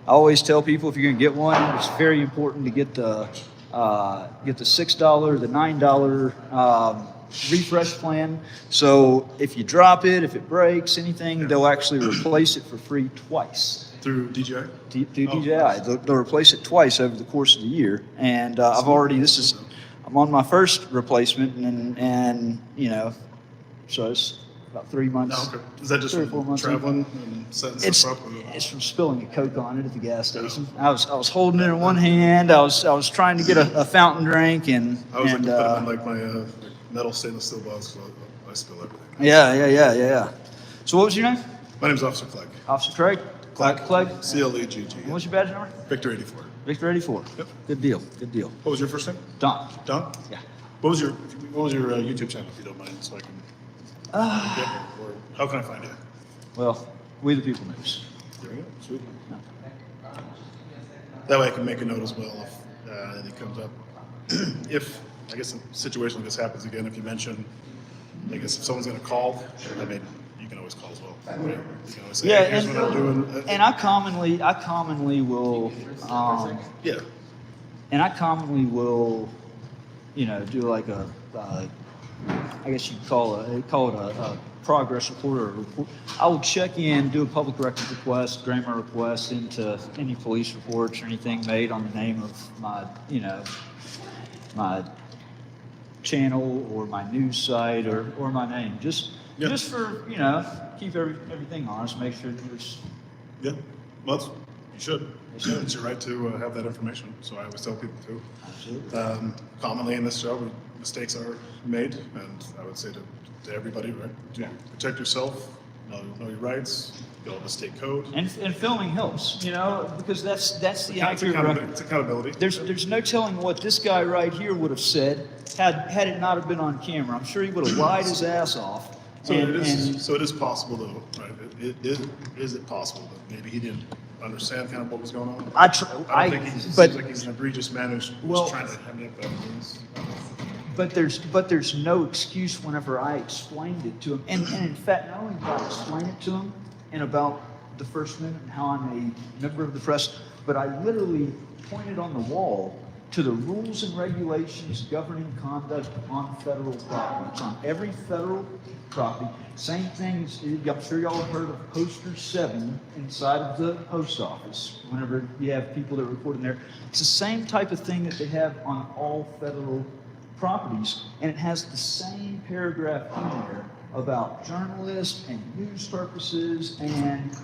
always tell people if you're gonna get one, it's very important to get the $6, the $9 refresh plan. So if you drop it, if it breaks, anything, they'll actually replace it for free twice. Through DJI? Through Oh, DJI, nice. they'll replace it twice over the course of the year. And I'm on my first replacement, and so it's about 3 months. Oh, okay. Is that just 3 or 4 from months traveling and setting stuff up? Or? It's from spilling a Coke on it at the gas station. I was holding it in one hand. I was trying to get a fountain drink, and I was like to put them in like my like metal stainless steel bottles, so I spill everything. yeah. So what was your name? My name's Officer Clegg. Officer Craig. Clegg. And CLEGG. what's your badge number? Victor 84. Victor 84. Yep. Good deal. What was your first name? Don. Don? Yeah. What was your YouTube channel, if you don't mind, so I can get it? Or how can I find it? Well, We the People News. There we go. Sweet. That way I can make a note as well if anything comes up. If, I guess, a situation like this happens again, if you mention, I guess if someone's going to call, I mean, you can always call as well. Right? You can always say, Yeah, hey, here's what I'm doing. and I commonly will. Yeah. And I commonly will, do like I guess you'd call it a progress report or a report. I will check in, do a public records request, grant my request into any police reports or anything made on the name of my, my channel or my news site or my name. Just for, keep everything honest, make sure there's. Yeah. Well, you should. It's your right to have that information. So I always tell people to. Absolutely. Commonly in this job, mistakes are made, and I would say to everybody, right, to protect yourself, know your rights, be able to state code. And filming helps, because that's the accurate record. It's accountability. There's no telling what this guy right here would have said had it not have been on camera. I'm sure he would have lied his ass off. So it is possible though, right? Is it possible that maybe he didn't understand kind of what was going on? I don't think seems like he's an egregious man who's trying to hand up evidence. But there's no excuse whenever I explained it to him. And in fact, not only did I explain it to him in about the first minute and how I'm a member of the press, but I literally pointed on the wall to the rules and regulations governing conduct on federal property. It's on every federal property. Same things, I'm sure y'all have heard of poster 7 inside of the post office whenever you have people that report in there. It's the same type of thing that they have on all federal properties, and it has the same paragraph in there about journalists and news purposes, and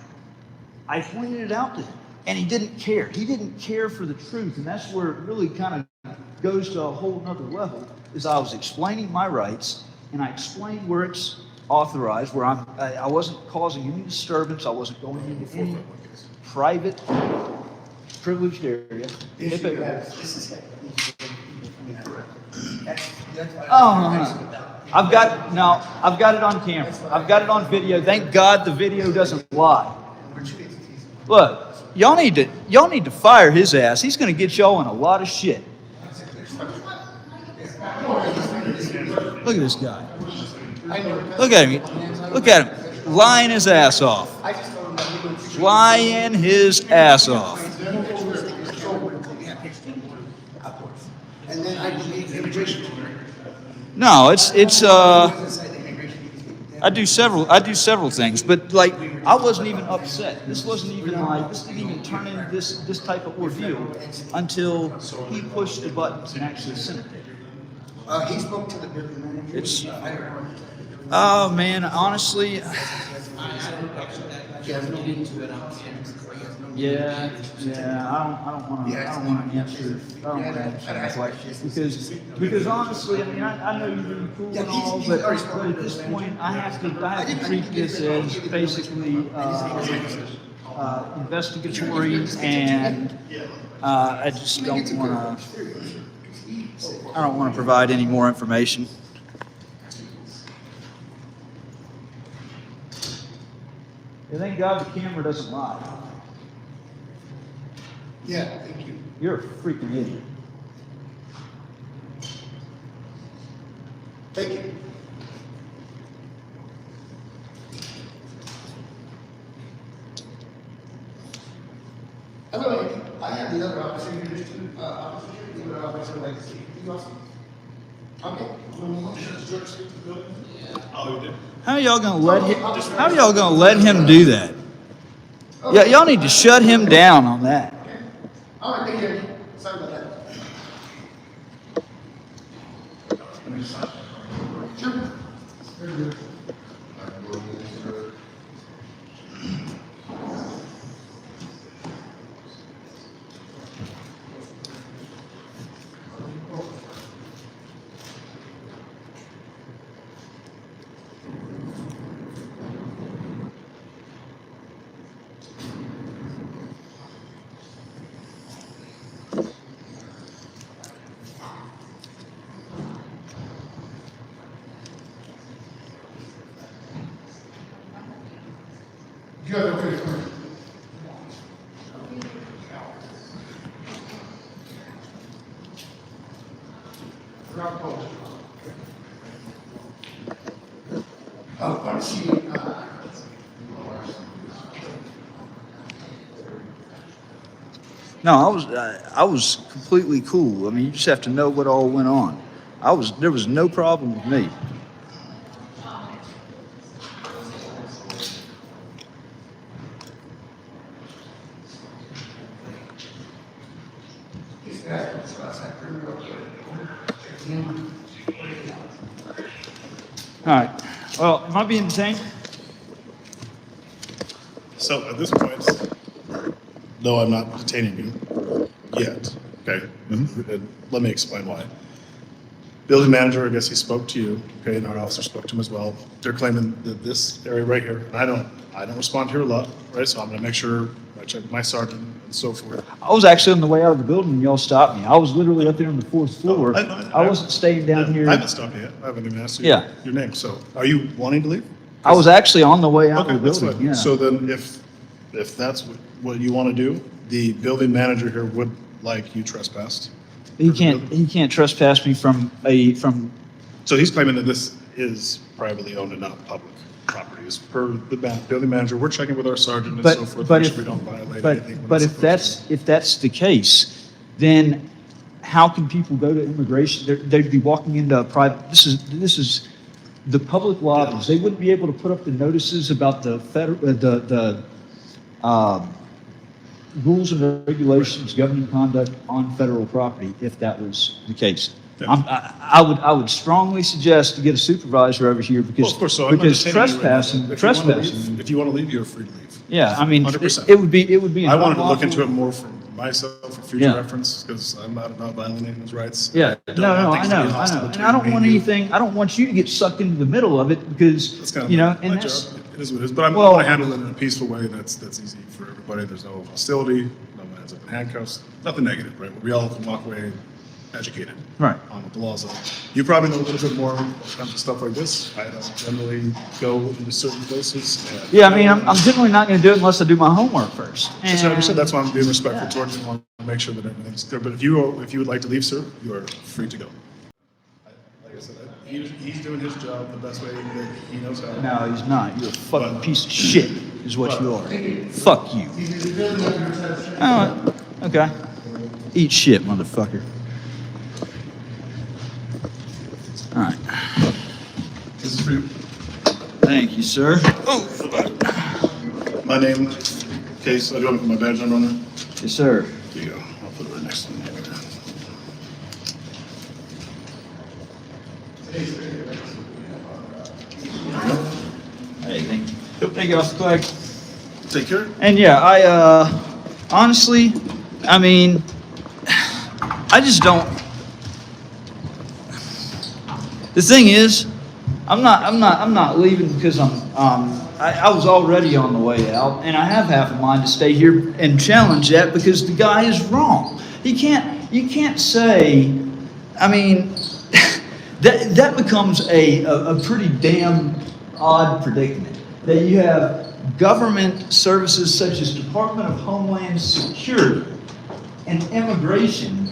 I pointed it out to him, and he didn't care. He didn't care for the truth, and that's where it really kind of goes to a whole nother level. is I was explaining my rights, and I explained where it's authorized, where I wasn't causing any disturbance, I wasn't going into any private privileged area. I've got it on camera. I've got it on video. Thank God the video doesn't lie. Look, y'all need to fire his ass. He's going to get y'all in a lot of shit. Look at this guy. Look at him. Look at him. Lying his ass off. Lying his ass off. No, I do several things, but like I wasn't even upset. This didn't even turn into this type of ordeal until he pushed the buttons and actually sent it. He spoke to the building manager. Oh man, honestly. Yeah. I don't want to answer that question because honestly, I mean, I know you're really cool and all, but at this point, I have to treat this as basically investigatory, and I just don't want to. I don't want to provide any more information. And thank God the camera doesn't lie. Yeah, thank you. You're a freaking idiot. Thank you. I have the other officer here, there's two officers here, the other officer like to see. You also? Okay. How are y'all gonna let him do that? Yeah, y'all need to shut him down on that. All right, thank you. Sorry about that. Sure. Very good. Good, okay. No, I was completely cool. I mean, you just have to know what all went on. There was no problem with me. All right. Well, am I being detained? So at this point, no, I'm not detaining you yet. Okay. And let me explain why. Building manager, I guess he spoke to you. Okay, and our officer spoke to him as well. They're claiming that this area right here, and I don't respond here a lot, right? So I'm going to make sure I check with my sergeant and so forth. I was actually on the way out of the building and y'all stopped me. I was literally up there on the 4th floor. I wasn't staying down here. I haven't stopped you yet. I haven't even asked you your name. So are you wanting to leave? I was actually on the way out of the that's building. fine. Yeah. So then if that's what you want to do, the building manager here would like you trespassed. He can't trespass me from. So he's claiming that this is privately owned and not public property. As per the building manager, we're checking with our sergeant and so forth. But make if sure we don't violate anything. if that's the case, then how can people go to immigration? They'd be walking into a private. This is the public lobbies. They wouldn't be able to put up the notices about the rules and regulations governing conduct on federal property if that was the case. Yeah. I would strongly suggest to get a supervisor over here because, of course, so because trespassing. If you want to leave, you're free to leave. Yeah, I mean, 100%. it would be. I wanted to look into it more from myself for future Yeah. reference, because I'm not about violating anyone's rights. Yeah, I don't no, want I things to be know, hostile And between I don't me want and you. anything, I don't want you to get sucked into the middle of it because, That's kind of you know, my and that's, job. It is what it is, but I Well- want to handle it in a peaceful way that's easy for everybody. There's no hostility, no one ends up in handcuffs, nothing negative, right? We all can walk away educated right. on what the laws are. You probably know a little bit more when it comes to stuff like this. I don't generally go into certain places. and- Yeah, I mean, I'm generally not gonna do it unless I do my homework first. Just understand, And- that's why I'm being respectful towards you. I want to make sure that everything's clear. But if you would like to leave, sir, you are free to go. Like I said, he's doing his job the best way that he knows how. No, he's not. You're a fucking piece of shit, is what you are. Fuck you. Oh, okay. Eat shit, motherfucker. All right. This is for you. Thank you, sir. Oh, My name, case, I do have my badge number on there. yes, sir. Here you go. I'll put it right next to me. Hey, thank you. Thank you, Officer Clegg. Take care. And yeah, honestly, I mean, I just don't. The thing is, I'm not leaving because I was already on the way out, and I have half a mind to stay here and challenge that because the guy is wrong. You can't say, I mean, that becomes a pretty damn odd predicament that you have government services such as Department of Homeland Security and Immigration.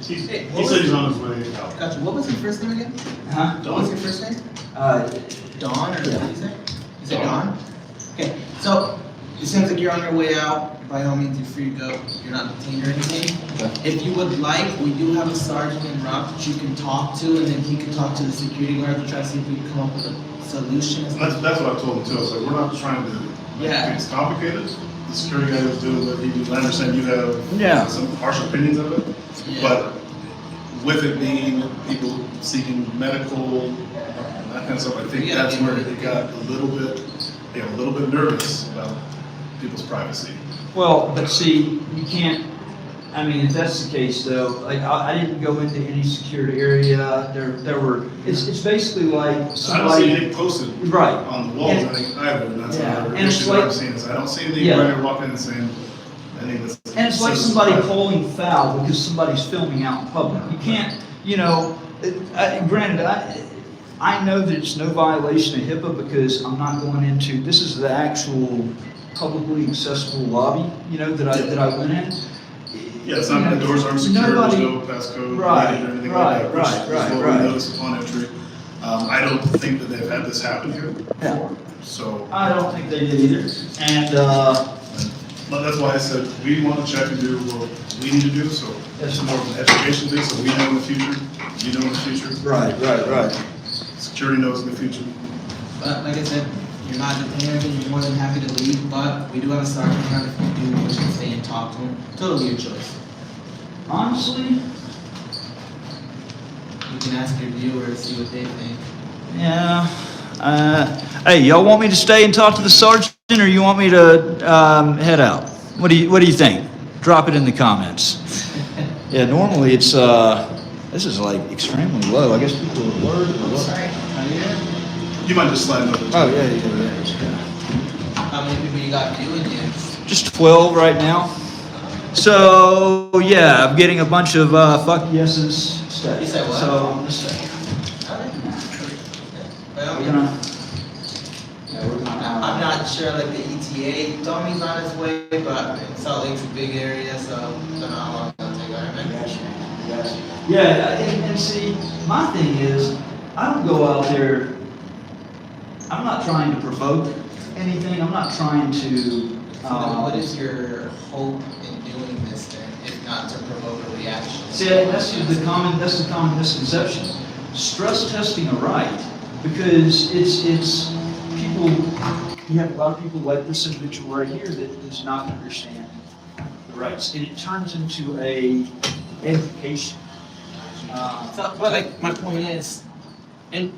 He said he's on his way out. Gotcha. What was your first name again? Huh? What was your first name? Dawn, or what did you say? You said Dawn? Okay, so it seems like you're on your way out. By all means, you're free to go. You're not detained or anything. Okay. If you would like, we do have a sergeant in route that you can talk to, and then he can talk to the security guard to try to see if we can come up with a solution. That's what I told him too. I was like, we're not trying to make things complicated. The security guy is doing what he does. I understand you have some harsh opinions of it, but with it being people seeking medical, that kind of stuff, I think that's where it got a little bit nervous about people's privacy. Well, but see, you can't, I mean, if that's the case though, like, I didn't go into any secured area, there were, it's basically like I don't see somebody. anything posted Right. on the walls, I think, either, and that's another And it's issue like- that I've seen, is I don't see anything Yeah. where they're walking in and saying, I think this. And it's like somebody calling foul because somebody's filming out in public. You can't, you know, granted, I know that it's no violation of HIPAA because I'm not going into, this is the actual publicly accessible lobby, you know, that I went in. Yeah, it's not, the doors aren't secure, there's no passcode, Right, or anything right, like that, which right, is what right. we noticed upon entry. I don't think that they've had this happen here before, so. I don't think they did either. And, But that's why I said, we want to check and do what we need to do, so it's more of an education thing, so we know in the future, you know in the future. Right. Security knows in the future. But like I said, you're not detained, and you're more than happy to leave, but we do have a sergeant around if you do wish to stay and talk to him. Totally your choice. honestly, You can ask your viewers, see what they think. yeah. Hey, y'all want me to stay and talk to the sergeant, or you want me to head out? What do you think? Drop it in the comments. Yeah, normally it's this is like extremely low. I guess people are alert or what? Sorry. You might just slide over. Oh yeah. How many people you got viewing you? Just 12 right now. So yeah, I'm getting a bunch of fuck yeses. Stay. You said what? So I'm gonna stay. Well, We're gonna. Yeah, we're gonna. I'm not sure, like the ETA told me he's on his way, but Salt Lake's a big area, so I don't know how long it's gonna take. I remember. Yeah, and see, my thing is, I don't go out there, I'm not trying to provoke anything, I'm not trying to, Then what is your hope in doing this then, if not to provoke a reaction? see, that's the common misconception. Stress testing a right, because it's people, you have a lot of people like this individual right here that does not understand the rights, and it turns into a education. So, but like, my point is, and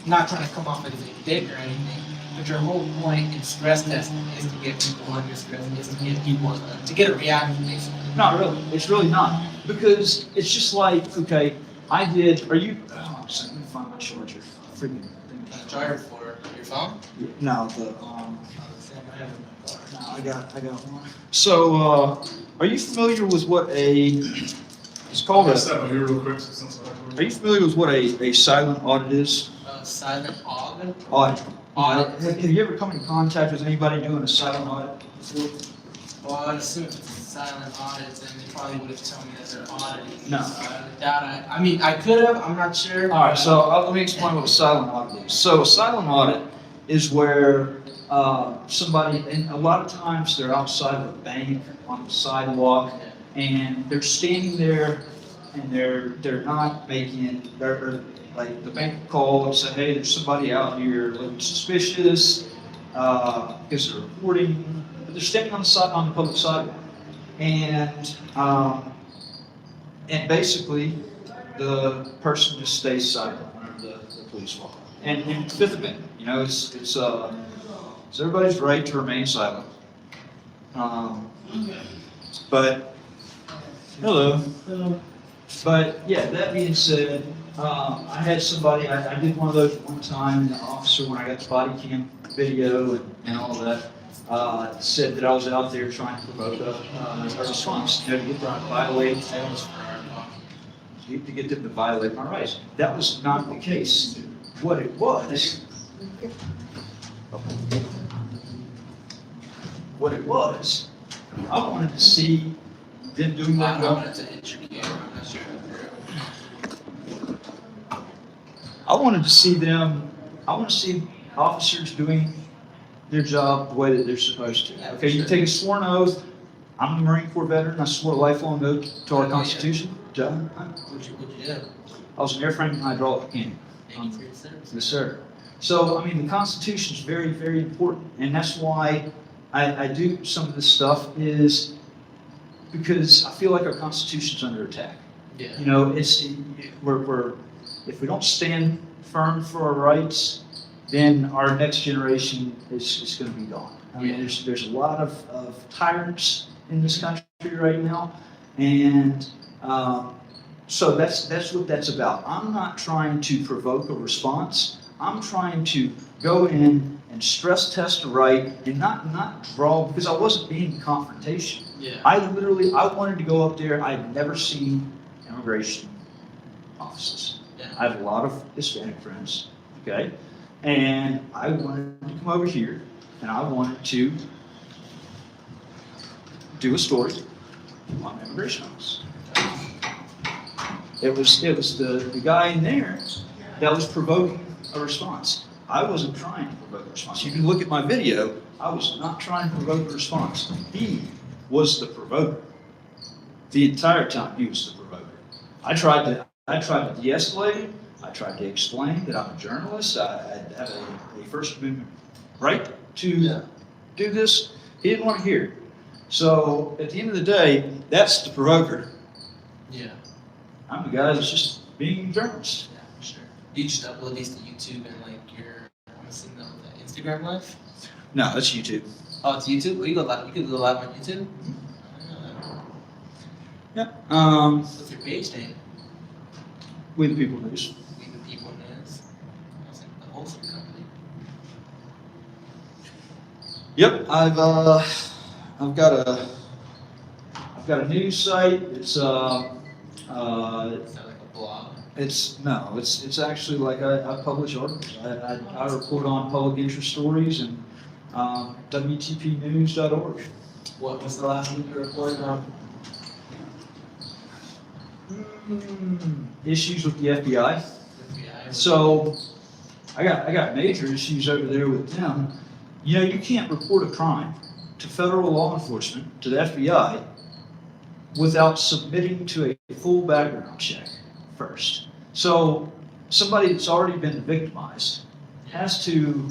not trying to come off as a dick or anything, But your whole point in stress testing is to get people under stress, is to get people, to get a reaction, basically. Not really. It's really not. Because it's just like, okay, are you, oh, so let me find my charger. Freaking thing. Charger for your phone? No, I got one. So, are you familiar with what it's called I'll step up here real quick. are you familiar with what a silent audit is? Silent audit? Audit. Have you ever come in contact with anybody doing a silent audit before? Well, I'd assume if it's a silent audit, then they probably would have told me that they're auditing. No. So I doubt I mean, I could have, I'm not sure. All right, so let me explain what a silent audit is. So a silent audit is where somebody, and a lot of times they're outside of a bank on the sidewalk, and they're standing there, and they're not making, like the bank will call and say, hey, there's somebody out here looking suspicious, because they're reporting, but they're standing on the public sidewalk, and basically the person just stays silent whenever the police walk. And Fifth Amendment, you know, it's everybody's right to remain silent. But hello. But yeah, that being said, I had somebody, I did one of those one time, and the officer, when I got the body cam video and all that, said that I was out there trying to provoke a response, you know, to get them to violate, to get them to violate my rights. That was not the case. What it was, I wanted to see them doing that. I wanted to see them, I want to see officers doing their job the way that they're supposed to. Okay, you take a sworn oath. I'm a Marine Corps veteran. I swore a lifelong oath to our Constitution. John? What'd you do? I was an airframe and hydraulic mechanic. Yes, sir. So, I mean, the Constitution is very, very important, and that's why I do some of this stuff, is because I feel like our Constitution's under attack. Yeah. You know, if we don't stand firm for our rights, then our next generation is going to be gone. I mean, there's a lot of tyrants in this country right now, and so that's what that's about. I'm not trying to provoke a response. I'm trying to go in and stress test a right and not draw, because I wasn't being confrontational. Yeah. I wanted to go up there. I'd never seen immigration offices. Yeah. I have a lot of Hispanic friends, okay? And I wanted to come over here, and I wanted to do a story on immigration office. It was the guy in there that was provoking a response. I wasn't trying to provoke a response. You can look at my video. I was not trying to provoke a response. He was the provoker. The entire time he was the provoker. I tried to de-escalate him. I tried to explain that I'm a journalist. I have a First Amendment right to do this. He didn't want to hear it. So at the end of the day, that's the provoker. Yeah. I'm the guy that's just being a journalist. Yeah, sure. You just upload these to YouTube and like I'm assuming the Instagram live? No, that's YouTube. Oh, it's YouTube? Well, you could go live on YouTube? Yeah. What's your page name? We the People News. We the People News. That's like the wholesome company. Yep, I've got a news site. It's Is that like a blog? It's actually like I publish articles. I report on public interest stories and WTPnews.org. What was the last one you reported on? Issues with the FBI. So I got major issues over there with them. You know, you can't report a crime to federal law enforcement, to the FBI, without submitting to a full background check first. So somebody that's already been victimized has to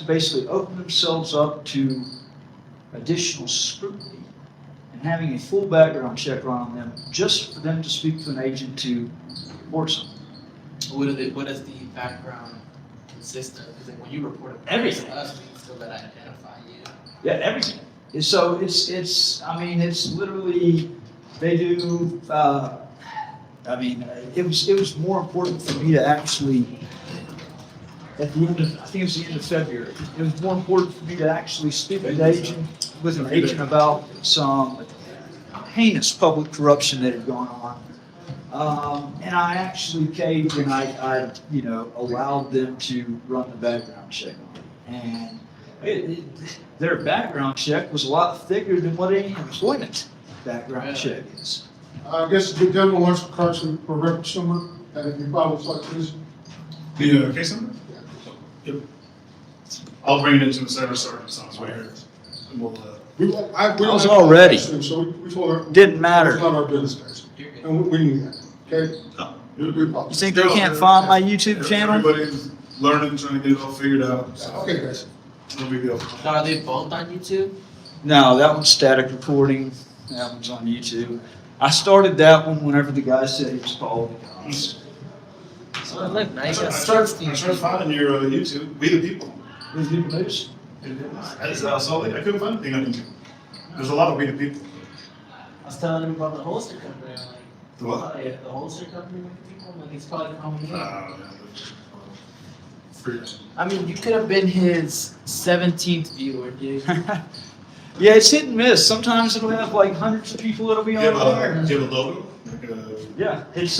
basically open themselves up to additional scrutiny and having a full background check run on them just for them to speak to an agent to report something. What is the background consistent, because like when you report Everything. to us, we can still gotta identify you. Yeah, everything. So it's, I mean, it's literally, they do, I mean, it was more important for me to actually, at the end of, I think it was the end of February, it was more important for me to actually speak with an agent about some heinous public corruption that had gone on. And I actually caved and I allowed them to run the background check on it. And their background check was a lot thicker than what any employment background check is. I guess the gentleman wants to Carson for reference number, and if you follow like this. The case number? Yep. I'll bring it into the service sergeant's office right here. And we'll, I was already. So we told her. Didn't matter. It's not our business, guys. And we knew that, okay? You think they can't find my YouTube channel? Everybody's learning, trying to get it all figured out. So Okay, guys. no big deal. Now, are they both on YouTube? No, that one's static recording. That one's on YouTube. I started that one whenever the guy said he was called. So look, now you got I Springsteen. tried finding your YouTube, We the People. We the People News? I saw it. I couldn't find anything on YouTube. There's a lot of We the People. I was telling him about the holster company. I'm like, The what? oh, yeah, the holster company with the people. I'm like, he's probably calling me. I mean, you could have been his 17th viewer, dude. Yeah, it's hit and miss. Sometimes it'll have like hundreds of people that'll be on there. Do you have a logo? Yeah, it's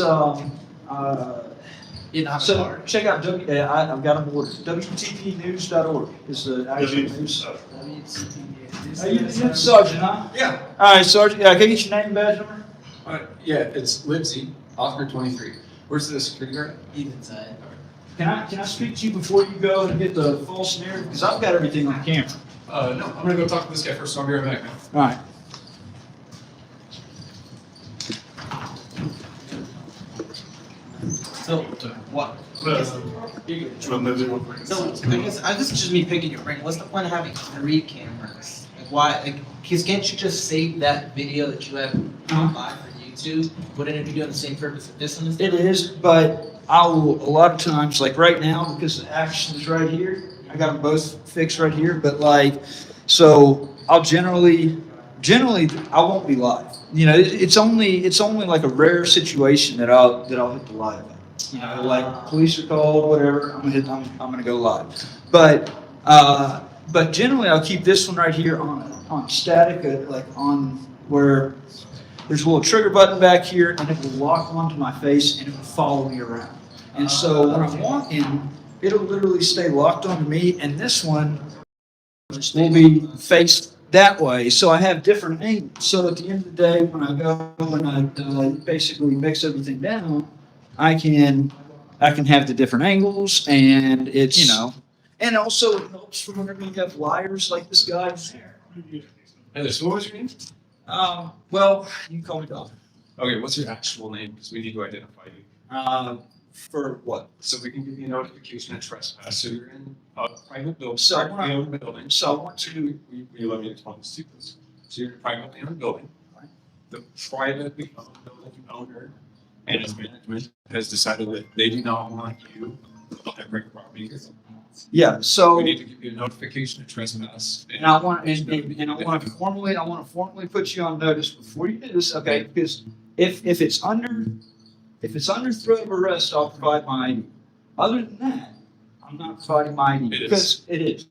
You know, so check out I've got them ordered. WTPnews.org is the actual news. You're Sergeant, huh? Yeah. All right, Sergeant. Can I get your name and badge number? Yeah, it's Lindsay, Oscar 23. Where's the security guard? He's inside. Can I speak to you before you go and get the false narrative? Because I've got everything on camera. No, I'm gonna go talk to this guy first, so I'll be right back, man. All right. So, what? So, I guess this is just me picking your brain. What's the point of having 3 cameras? Like, why? Like, cause can't you just save that video that you have live for YouTube? Wouldn't it be doing the same purpose that this one is doing? It is, but I will, a lot of times, like right now, because the action is right here, I got them both fixed right here, but like, so I'll generally, I won't be live. You know, it's only like a rare situation that I'll hit the live. You know, like police are called, whatever, I'm gonna go live. But generally I'll keep this one right here on static, like on where there's a little trigger button back here, and it will lock onto my face and it will follow me around. And so when I'm walking, it'll literally stay locked onto me, and this one will be faced that way. So I have different angles. So at the end of the day, when I go and I basically mix everything down, I can have the different angles, and it's, you know, and also it helps for whenever you have liars like this guy. Hey, so what was your name? Well, you can call me Don. Okay, what's your actual name? Because we need to identify you. For what? So we can give you a notification of trespass. So you're in a private building. So privately owned building. So I want to, we let me explain this to you. So you're in a privately owned building. The privately owned building owner and his management has decided that they do not want you on their private property. Yeah, so we need to give you a notification of trespass. And I want to formally put you on notice before you do this, okay? Because if it's under threat of arrest, I'll provide my ID. Other than that, I'm not providing my ID because it is.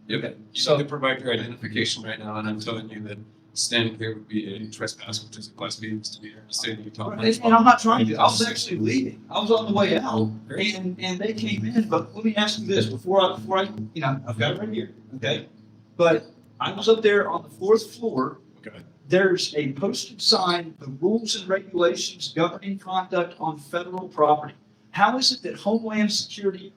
Yep. Okay. So you can provide your identification right now, and I'm telling you that standing here would be a trespass, which is a class B misdemeanor in the state of Utah. And I'm not trying to. I was actually leaving. I was on the way out, and they came in. But let me ask you this before I, you know, I've got it right here. Okay. But I was up there on the 4th floor. Okay. There's a posted sign, the rules and regulations governing conduct on federal property. How is it that Homeland Security,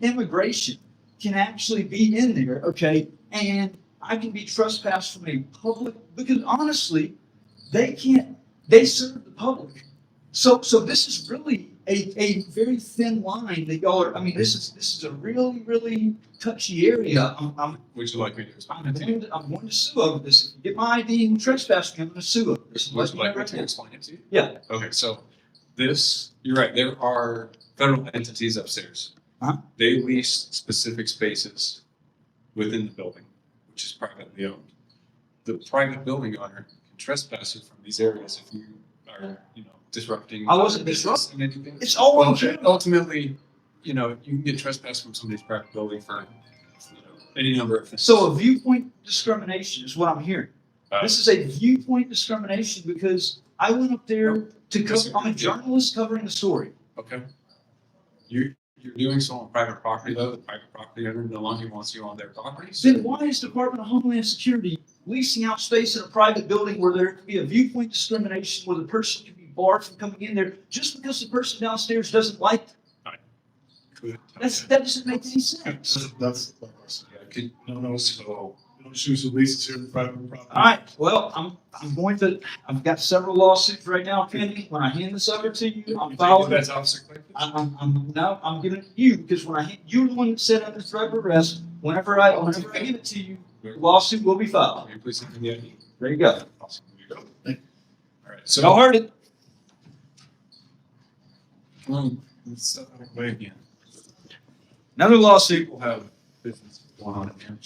immigration can actually be in there, okay, and I can be trespassed from a public, because honestly, they serve the public. So this is really a very thin line that y'all are, I mean, this is a really, really touchy area. Would you like me to explain I'm going to sue over this. If you get my ID and trespass me, I'm going to sue over this. Would you like me to explain it to you? Yeah. Okay, so this, you're right, there are federal entities upstairs. They lease specific spaces within the building, which is privately owned. The private building owner can trespass you from these areas if you are, disrupting. I wasn't business disrupting. and anything. It's all Well, on you. ultimately, you can get trespassed from somebody's private building for, any number of things. So a viewpoint discrimination is what I'm hearing. This is a viewpoint discrimination because I went up there to cover, I'm a journalist covering the story. Okay. You're doing so on private property, though. The private property owner no longer wants you on their property. So Then why is Department of Homeland Security leasing out space in a private building where there could be a viewpoint discrimination where the person could be barred from coming in there just because the person downstairs doesn't like them? That doesn't make any sense. That's my question. No, so you don't choose the leases here in private property. All right. Well, I've got several lawsuits right now pending. When I hand this over to you, I'm following. That's Officer Clayton? I'm giving it to you because you're the one that said under threat of arrest. Whenever I give it to you, the lawsuit will be filed. Can you please send me the ID? There you go. Awesome. There you go. All right. So Y'all heard it. let's step out of the way again. Another lawsuit. People have business going on in here.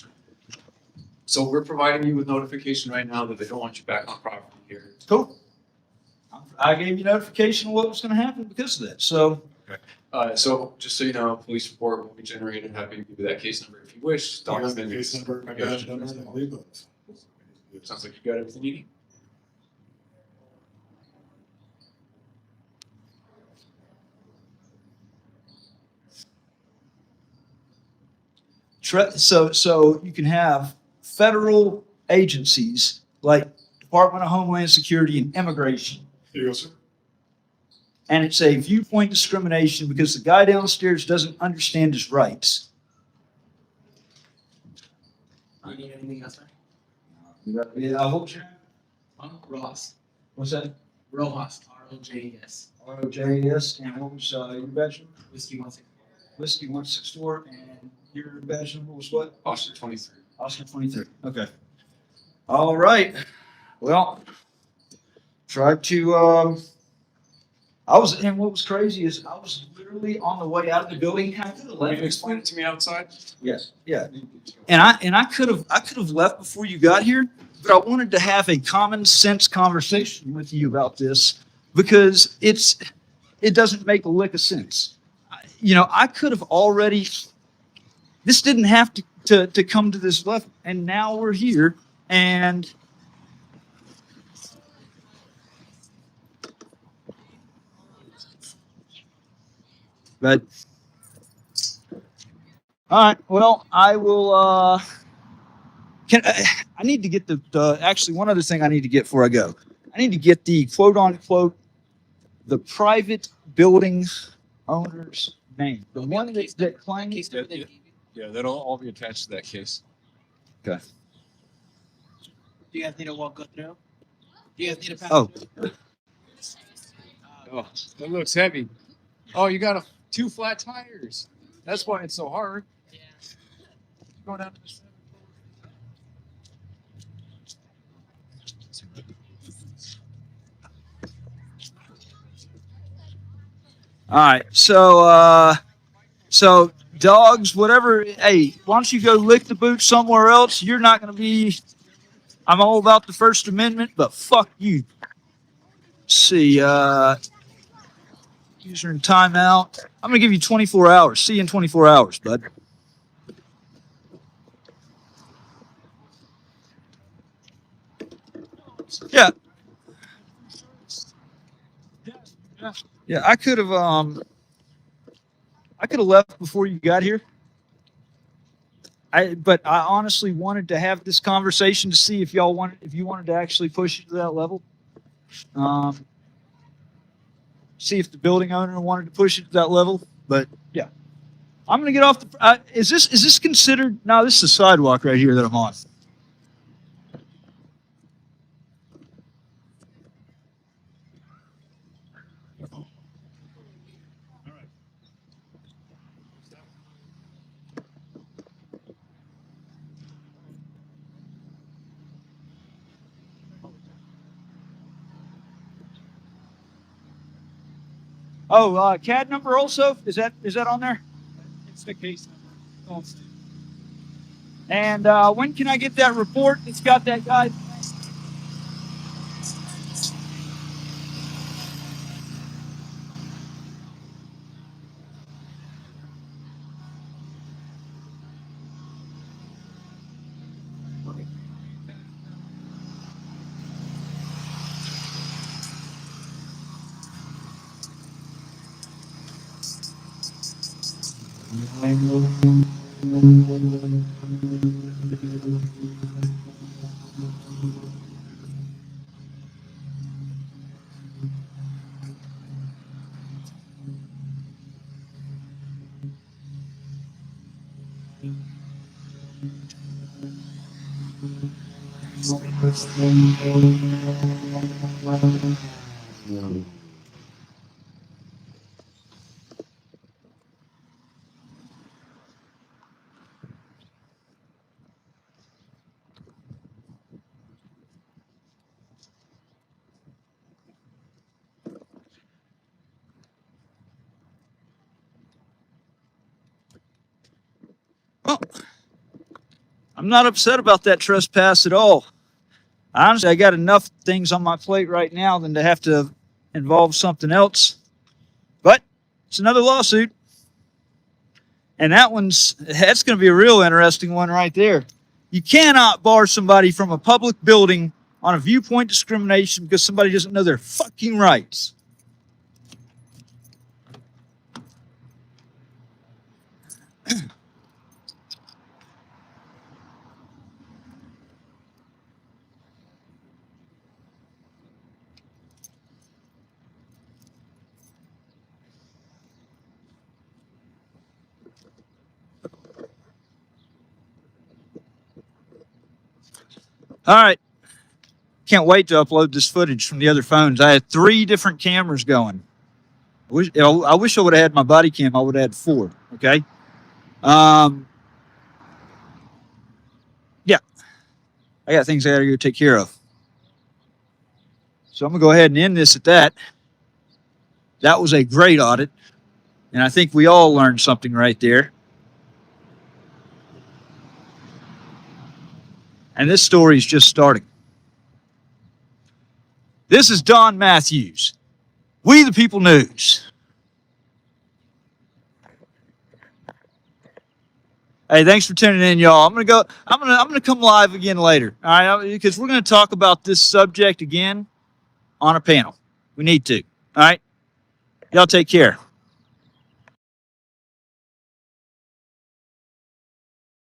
So we're providing you with notification right now that they don't want you back on property here. Cool. I gave you notification of what was going to happen because of that. So. Okay. So just so you know, police report will be generated. Happy to give you that case number if you wish. Do you have the Document case number? I got it. I believe it. Sounds like you got everything you need. So you can have federal agencies like Department of Homeland Security and Immigration. Here you go, sir. And it's a viewpoint discrimination because the guy downstairs doesn't understand his rights. You need anything else, sir? Yeah, I hope you. Ross. What's that? Rojas. R-O-J-E-S. R-O-J-E-S. And what was your badge number? Whiskey 164. Whiskey 164. And your badge number was what? Oscar 23. Oscar 23. Okay. All right. Well, tried to, and what was crazy is I was literally on the way out of the building. I could have Can left. you explain it to me outside? Yes. Yeah. And I could have left before you got here, but I wanted to have a common sense conversation with you about this because it doesn't make a lick of sense. I could have already. This didn't have to come to this level, and now we're here, and but all right. Well, I will. I need to get actually one other thing I need to get before I go. I need to get the quote unquote the private building owner's name, the one that claims. Yeah, that'll all be attached to that case. Okay. Do you guys need to walk go through? Do you guys need to pass? Oh. Oh, that looks heavy. Oh, you got two flat tires. That's why it's so hard. Yeah. Going down to the All right. So dogs, whatever. Hey, why don't you go lick the boot somewhere else? You're not going to be. I'm all about the First Amendment, but fuck you. Let's see. User in timeout. I'm going to give you 24 hours. See you in 24 hours, bud. Yeah. Yeah, I could have left before you got here. But I honestly wanted to have this conversation to see if you wanted to actually push it to that level. See if the building owner wanted to push it to that level. But yeah, I'm gonna get off the. Is this considered? No, this is a sidewalk right here that I'm on. Oh, CAD number also? Is that on there? What's the case number? And when can I get that report that's got that guy? Well, I'm not upset about that trespass at all. Honestly, I got enough things on my plate right now than to have to involve something else. But it's another lawsuit. And that's going to be a real interesting one right there. You cannot bar somebody from a public building on a viewpoint discrimination because somebody doesn't know their fucking rights. All right. Can't wait to upload this footage from the other phones. I had 3 different cameras going. I wish I would have had my body cam. I would have had 4. Okay. Yeah. I got things I got to go take care of. So I'm going to go ahead and end this at that. That was a great audit. And I think we all learned something right there. And this story is just starting. This is Don Matthews, We the People News. Hey, thanks for tuning in, y'all. I'm gonna come live again later, all right? Because we're gonna talk about this subject again on a panel. We need to. All right, y'all take care.